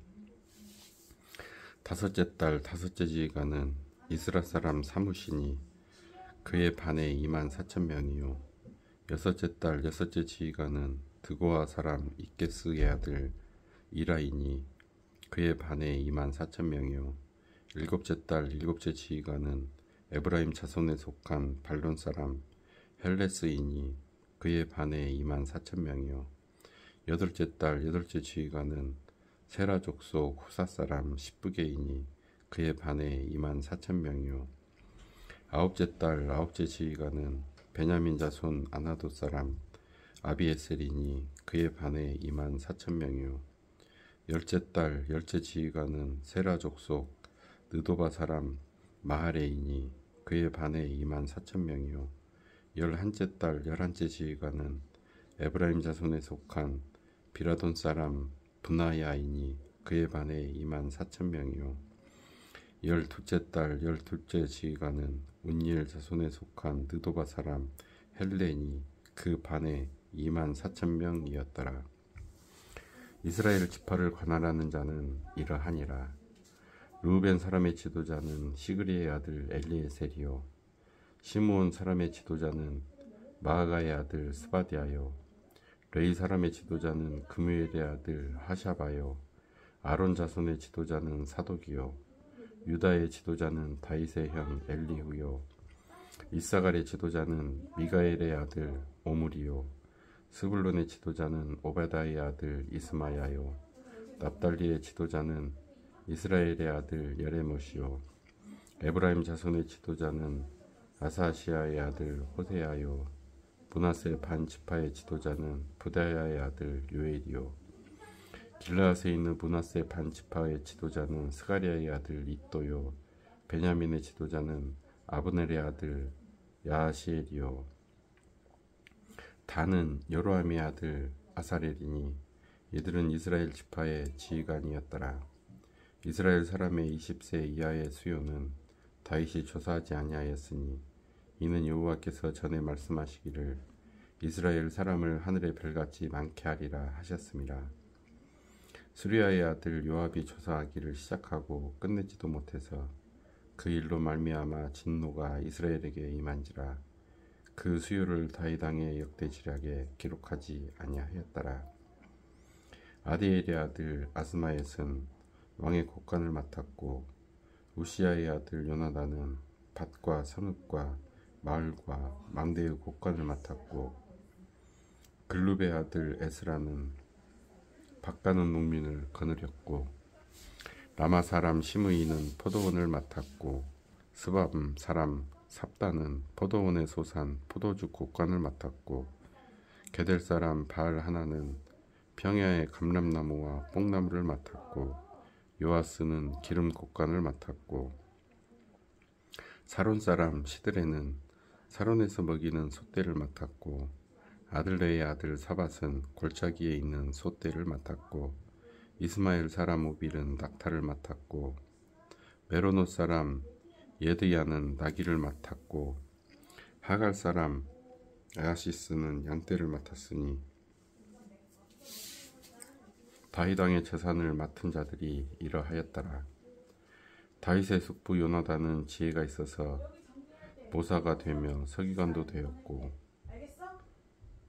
다섯째 달 다섯째 지휘관은 이스라 사람 사무시니 그의 반에 24,000명이요 여섯째 달 여섯째 지휘관은 드고아 사람 이게스의 아들 이라이니 그의 반에 24,000명이요 일곱째 달 일곱째 지휘관은 에브라임 자손에 속한 발론 사람 헬레스이니 그의 반에 24,000명이요 여덟째 달 여덟째 지휘관은 세라 족속 후사 사람 십부게이니 그의 반에 24,000명이요 아홉째 달 아홉째 지휘관은 베냐민 자손 아나도 사람 아비에셀이니 그의 반에 24,000명이요 열째 달 열째 지휘관은 세라 족속 느도바 사람 마하레이니 그의 반에 24,000명이요 열한째 달 열한째 지휘관은 에브라임 자손에 속한 비라돈 사람 브나야이니 그의 반에 24,000명이요 열둘째 달 열둘째 지휘관은 운니엘 자손에 속한 느도바 사람 헬레니 그 반에 24,000명이었더라. 이스라엘 지파를 관할하는 자는 이러하니라. 르우벤 사람의 지도자는 시그리의 아들 엘리에셀이요 시므온 사람의 지도자는 마아가의 아들 스바디아요 레이 사람의 지도자는 그무엘의 아들 하샤바요 아론 자손의 지도자는 사독이요 유다의 지도자는 다윗의 형 엘리후요 이사갈의 지도자는 미가엘의 아들 오므리요. 스불론의 지도자는 오베다의 아들 이스마야요. 납달리의 지도자는 이스라엘의 아들 예레못이요. 에브라임 자손의 지도자는 아사시아의 아들 호세아요. 므낫세 반 지파의 지도자는 부다야의 아들 요엘이요. 길르앗에 있는 므낫세 반 지파의 지도자는 스가리아의 아들 이또요. 베냐민의 지도자는 아브넬의 아들 야시엘이요. 다는 여로함의 아들 아사렐이니 이들은 이스라엘 지파의 지휘관이었더라. 이스라엘 사람의 20세 이하의 수요는 다윗이 조사하지 아니하였으니 이는 여호와께서 전에 말씀하시기를 이스라엘 사람을 하늘의 별같이 많게 하리라 하셨습니다. 수리아의 아들 요압이 조사하기를 시작하고 끝내지도 못해서 그 일로 말미암아 진노가 이스라엘에게 임한지라. 그 수요를 다윗 왕의 역대지략에 기록하지 아니하였더라. 아디엘의 아들 아스마옅은 왕의 곡간을 맡았고 우시아의 아들 요나단은 밭과 성읍과 마을과 망대의 곡간을 맡았고 글룹의 아들 에스라는 밭가는 농민을 거느렸고 라마 사람 시므이는 포도원을 맡았고 스바음 사람 삽다는 포도원에 소산 포도주 곡간을 맡았고 게델 사람 바알 하나는 평야의 감람나무와 뽕나무를 맡았고 요아스는 기름 곡간을 맡았고 사론 사람 시드레는 사론에서 먹이는 솥대를 맡았고 아들레의 아들 사밧은 골짜기에 있는 솥대를 맡았고 이스마엘 사람 오빌은 낙타를 맡았고 메로노 사람 예드야는 나귀를 맡았고 하갈 사람 아시스는 양떼를 맡았으니 다윗 왕의 재산을 맡은 자들이 이러하였더라. 다윗의 숙부 요나단은 지혜가 있어서 모사가 되며 서기관도 되었고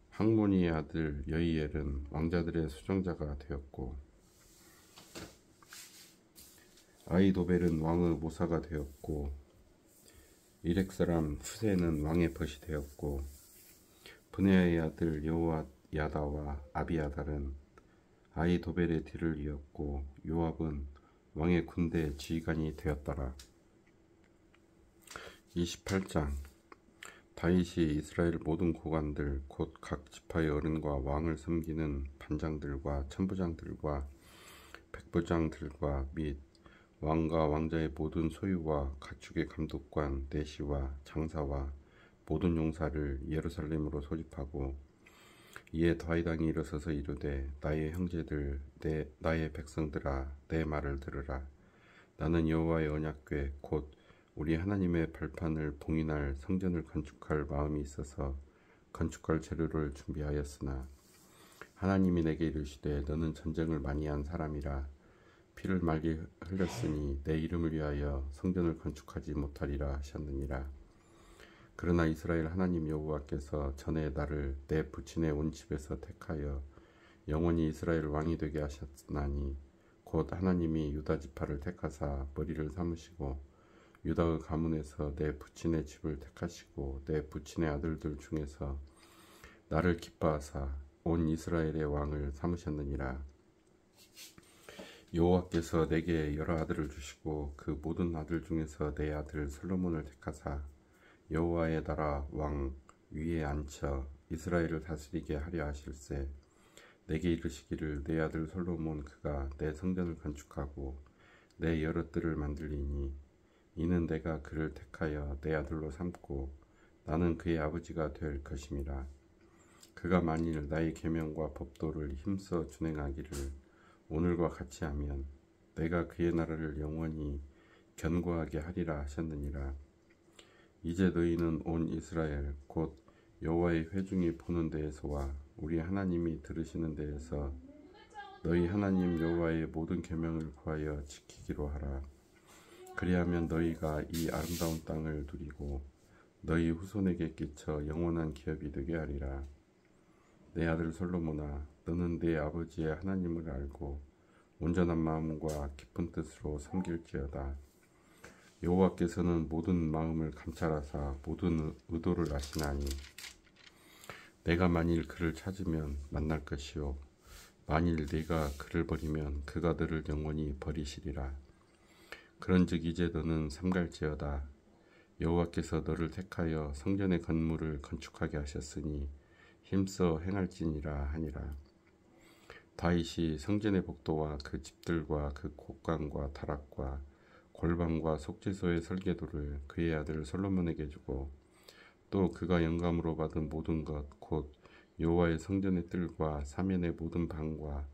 항모니의 아들 여이엘은 왕자들의 수종자가 되었고 아이도벨은 왕의 모사가 되었고 이렉 사람 후세는 왕의 벗이 되었고 브네아의 아들 여호야다와 아비아달은 아이도벨의 뒤를 이었고 요압은 왕의 군대 지휘관이 되었더라. 28장 다윗이 이스라엘 모든 고관들 곧 각 지파의 어른과 왕을 섬기는 반장들과 천부장들과 백부장들과 및 왕과 왕자의 모든 소유와 가축의 감독관 내시와 장사와 모든 용사를 예루살렘으로 소집하고 이에 다윗 왕이 일어서서 이르되 나의 형제들 나의 백성들아 내 말을 들으라. 나는 여호와의 언약궤 곧 우리 하나님의 발판을 봉인할 성전을 건축할 마음이 있어서 건축할 재료를 준비하였으나 하나님이 내게 이르시되 너는 전쟁을 많이 한 사람이라 피를 많이 흘렸으니 내 이름을 위하여 성전을 건축하지 못하리라 하셨느니라. 그러나 이스라엘 하나님 여호와께서 전에 나를 내 부친의 온 집에서 택하여 영원히 이스라엘 왕이 되게 하셨나니 곧 하나님이 유다 지파를 택하사 머리를 삼으시고 유다의 가문에서 내 부친의 집을 택하시고 내 부친의 아들들 중에서 나를 기뻐하사 온 이스라엘의 왕을 삼으셨느니라. 여호와께서 내게 여러 아들을 주시고 그 모든 아들 중에서 내 아들 솔로몬을 택하사 여호와의 나라 왕 위에 앉혀 이스라엘을 다스리게 하려 하실세. 내게 이르시기를 내 아들 솔로몬 그가 내 성전을 건축하고 내 여러 뜰을 만들리니 이는 내가 그를 택하여 내 아들로 삼고 나는 그의 아버지가 될 것임이라. 그가 만일 나의 계명과 법도를 힘써 준행하기를 오늘과 같이 하면 내가 그의 나라를 영원히 견고하게 하리라 하셨느니라. 이제 너희는 온 이스라엘 곧 여호와의 회중이 보는 데에서와 우리 하나님이 들으시는 데에서 너희 하나님 여호와의 모든 계명을 구하여 지키기로 하라. 그리하면 너희가 이 아름다운 땅을 누리고 너희 후손에게 끼쳐 영원한 기업이 되게 하리라. 내 아들 솔로몬아, 너는 내 아버지의 하나님을 알고 온전한 마음과 깊은 뜻으로 섬길지어다. 여호와께서는 모든 마음을 감찰하사 모든 의도를 아시나니 내가 만일 그를 찾으면 만날 것이요 만일 내가 그를 버리면 그가 너를 영원히 버리시리라. 그런즉 이제 너는 삼갈지어다. 여호와께서 너를 택하여 성전의 건물을 건축하게 하셨으니 힘써 행할지니라 하니라. 다윗이 성전의 복도와 그 집들과 그 곡간과 다락과 골방과 속죄소의 설계도를 그의 아들 솔로몬에게 주고 또 그가 영감으로 받은 모든 것 곧 여호와의 성전의 뜰과 사면의 모든 방과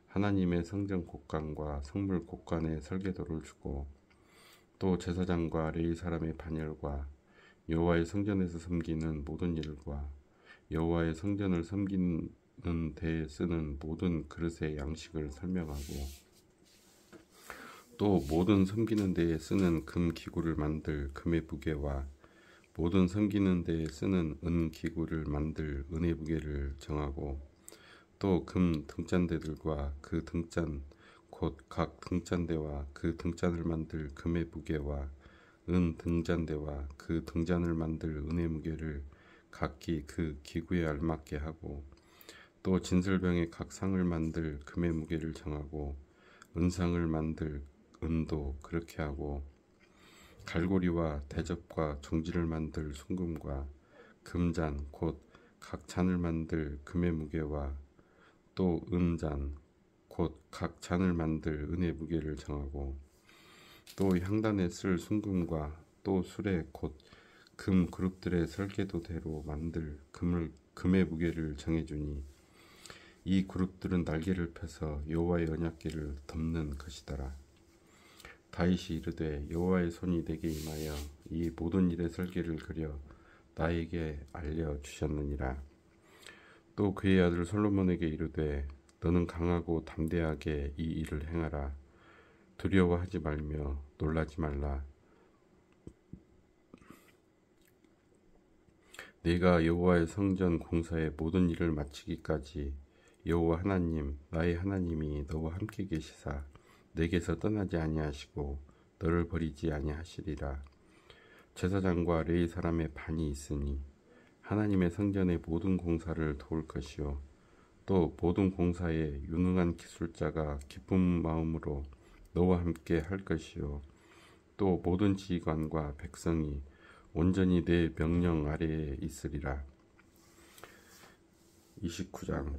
하나님의 성전 곡간과 성물 곡간의 설계도를 주고 또 제사장과 레위 사람의 반열과 여호와의 성전에서 섬기는 모든 일과 여호와의 성전을 섬기는 데에 쓰는 모든 그릇의 양식을 설명하고 또 모든 섬기는 데에 쓰는 금 기구를 만들 금의 무게와 모든 섬기는 데에 쓰는 은 기구를 만들 은의 무게를 정하고 또 금 등잔대들과 그 등잔 곧 각 등잔대와 그 등잔을 만들 금의 무게와 은 등잔대와 그 등잔을 만들 은의 무게를 각기 그 기구에 알맞게 하고 또 진설병의 각 상을 만들 금의 무게를 정하고 은상을 만들 은도 그렇게 하고 갈고리와 대접과 종지를 만들 순금과 금잔 곧 각 잔을 만들 금의 무게와 또 은잔 곧 각 잔을 만들 은의 무게를 정하고 또 향단에 쓸 순금과 또 수레 곧 금 그룹들의 설계도대로 만들 금의 무게를 정해주니 이 그룹들은 날개를 펴서 여호와의 언약궤를 덮는 것이더라. 다윗이 이르되 여호와의 손이 내게 임하여 이 모든 일의 설계를 그려 나에게 알려주셨느니라. 또 그의 아들 솔로몬에게 이르되 너는 강하고 담대하게 이 일을 행하라. 두려워하지 말며 놀라지 말라. 내가 여호와의 성전 공사의 모든 일을 마치기까지 여호와 하나님 나의 하나님이 너와 함께 계시사 내게서 떠나지 아니하시고 너를 버리지 아니하시리라. 제사장과 레위 사람의 반이 있으니 하나님의 성전의 모든 공사를 도울 것이요 또 모든 공사에 유능한 기술자가 기쁜 마음으로 너와 함께 할 것이요 또 모든 지휘관과 백성이 온전히 내 명령 아래에 있으리라. 29장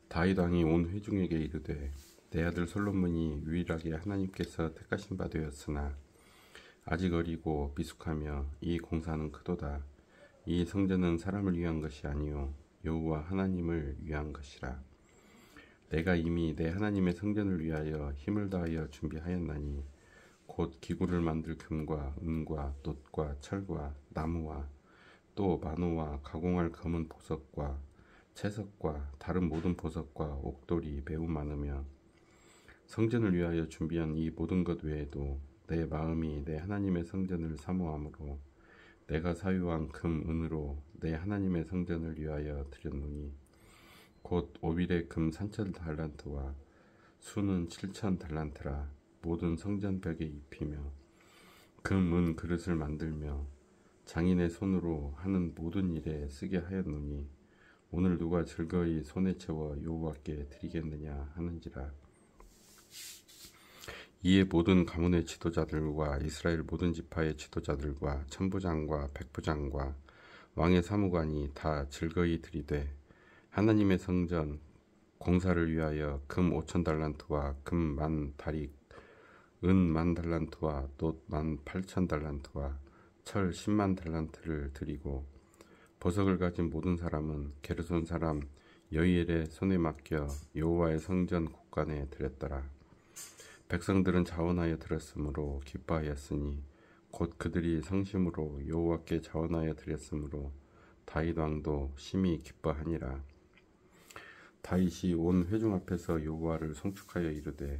다윗 왕이 온 회중에게 이르되 내 아들 솔로몬이 유일하게 하나님께서 택하신 바 되었으나 아직 어리고 미숙하며 이 공사는 크도다. 이 성전은 사람을 위한 것이 아니요 여호와 하나님을 위한 것이라. 내가 이미 내 하나님의 성전을 위하여 힘을 다하여 준비하였나니 곧 기구를 만들 금과 은과 놋과 철과 나무와 또 만호와 가공할 검은 보석과 채석과 다른 모든 보석과 옥돌이 매우 많으며 성전을 위하여 준비한 이 모든 것 외에도 내 마음이 내 하나님의 성전을 사모함으로 내가 사유한 금 은으로 내 하나님의 성전을 위하여 드렸노니 곧 오빌의 금 3,000달란트와 수는 7,000달란트라. 모든 성전 벽에 입히며 금 은 그릇을 만들며 장인의 손으로 하는 모든 일에 쓰게 하였노니 오늘 누가 즐거이 손에 채워 여호와께 드리겠느냐 하는지라. 이에 모든 가문의 지도자들과 이스라엘 모든 지파의 지도자들과 천부장과 백부장과 왕의 사무관이 다 즐거이 드리되 하나님의 성전 공사를 위하여 금 5,000달란트와 금 10,000다릭 은 10,000달란트와 놋 18,000달란트와 철 100,000달란트를 드리고 보석을 가진 모든 사람은 게르손 사람 여이엘의 손에 맡겨 여호와의 성전 곳간에 드렸더라. 백성들은 자원하여 드렸으므로 기뻐하였으니 곧 그들이 성심으로 여호와께 자원하여 드렸으므로 다윗 왕도 심히 기뻐하니라. 다윗이 온 회중 앞에서 여호와를 송축하여 이르되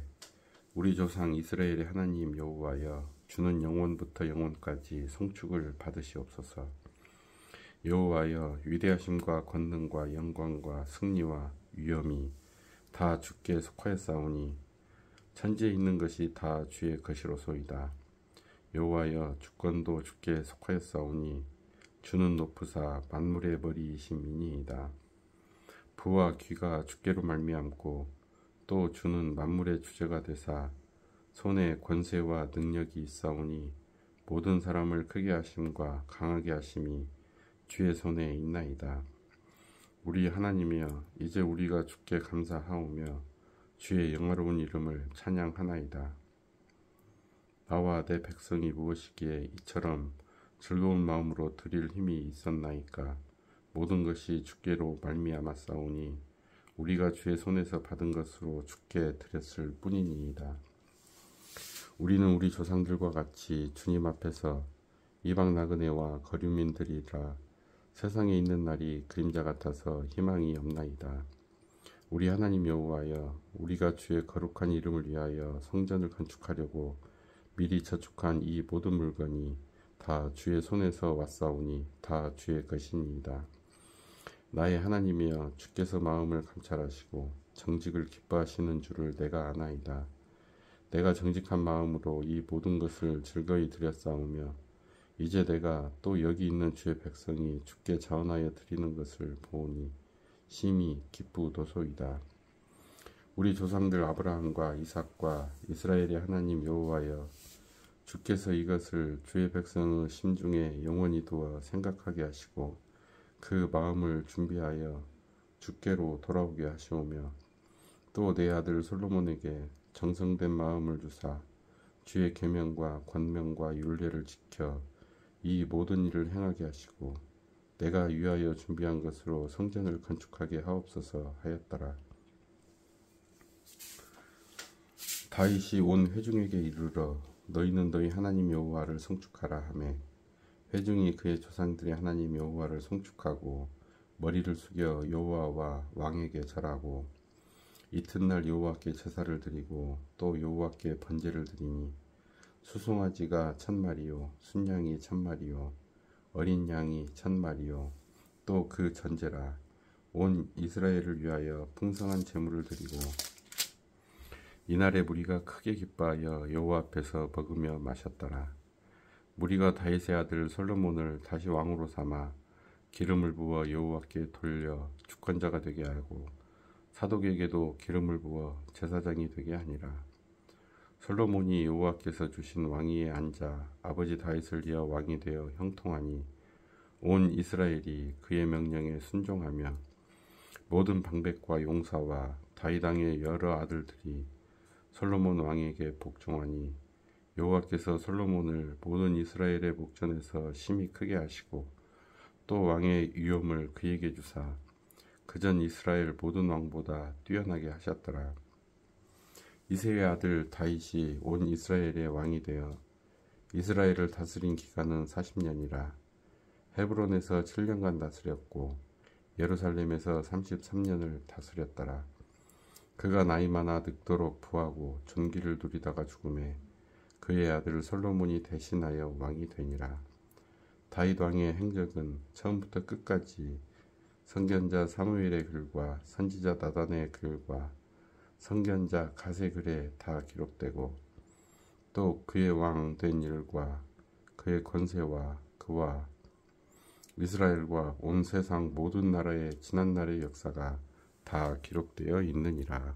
우리 조상 이스라엘의 하나님 여호와여 주는 영원부터 영원까지 송축을 받으시옵소서. 여호와여, 위대하심과 권능과 영광과 승리와 위엄이 다 주께 속하였사오니 천지에 있는 것이 다 주의 것이로소이다. 여호와여, 주권도 주께 속하였사오니 주는 높으사 만물의 머리이심이니이다. 부와 귀가 주께로 말미암고 또 주는 만물의 주제가 되사 손에 권세와 능력이 있사오니 모든 사람을 크게 하심과 강하게 하심이 주의 손에 있나이다. 우리 하나님이여, 이제 우리가 주께 감사하오며 주의 영화로운 이름을 찬양하나이다. 나와 내 백성이 무엇이기에 이처럼 즐거운 마음으로 드릴 힘이 있었나이까. 모든 것이 주께로 말미암았사오니 우리가 주의 손에서 받은 것으로 주께 드렸을 뿐이니이다. 우리는 우리 조상들과 같이 주님 앞에서 이방 나그네와 거류민들이라. 세상에 있는 날이 그림자 같아서 희망이 없나이다. 우리 하나님 여호와여, 우리가 주의 거룩한 이름을 위하여 성전을 건축하려고 미리 저축한 이 모든 물건이 다 주의 손에서 왔사오니 다 주의 것이니이다. 나의 하나님이여, 주께서 마음을 감찰하시고 정직을 기뻐하시는 줄을 내가 아나이다. 내가 정직한 마음으로 이 모든 것을 즐거이 드렸사오며 이제 내가 또 여기 있는 주의 백성이 주께 자원하여 드리는 것을 보오니 심히 기쁘도소이다. 우리 조상들 아브라함과 이삭과 이스라엘의 하나님 여호와여, 주께서 이것을 주의 백성의 심중에 영원히 두어 생각하게 하시고 그 마음을 준비하여 주께로 돌아오게 하시오며 또 내 아들 솔로몬에게 정성된 마음을 주사 주의 계명과 권명과 율례를 지켜 이 모든 일을 행하게 하시고 내가 위하여 준비한 것으로 성전을 건축하게 하옵소서 하였더라. 다윗이 온 회중에게 이르러 너희는 너희 하나님 여호와를 송축하라 하매 회중이 그의 조상들의 하나님 여호와를 송축하고 머리를 숙여 여호와와 왕에게 절하고 이튿날 여호와께 제사를 드리고 또 여호와께 번제를 드리니 수송아지가 1000마리요 순양이 1000마리요 어린 양이 1000마리요 또 그 전제라. 온 이스라엘을 위하여 풍성한 제물을 드리고 이날에 무리가 크게 기뻐하여 여호와 앞에서 먹으며 마셨더라. 무리가 다윗의 아들 솔로몬을 다시 왕으로 삼아 기름을 부어 여호와께 돌려 주권자가 되게 하고 사독에게도 기름을 부어 제사장이 되게 하니라. 솔로몬이 여호와께서 주신 왕위에 앉아 아버지 다윗을 이어 왕이 되어 형통하니 온 이스라엘이 그의 명령에 순종하며 모든 방백과 용사와 다윗 왕의 여러 아들들이 솔로몬 왕에게 복종하니 여호와께서 솔로몬을 모든 이스라엘의 목전에서 심히 크게 하시고 또 왕의 위엄을 그에게 주사 그전 이스라엘 모든 왕보다 뛰어나게 하셨더라. 이새의 아들 다윗이 온 이스라엘의 왕이 되어 이스라엘을 다스린 기간은 40년이라. 헤브론에서 7년간 다스렸고 예루살렘에서 33년을 다스렸더라. 그가 나이 많아 늙도록 부하고 존귀를 누리다가 죽음에 그의 아들 솔로몬이 대신하여 왕이 되니라. 다윗 왕의 행적은 처음부터 끝까지 선견자 사무엘의 글과 선지자 나단의 글과 선견자 갓의 글에 다 기록되고 또 그의 왕 된 일과 그의 권세와 그와 이스라엘과 온 세상 모든 나라의 지난날의 역사가 다 기록되어 있느니라.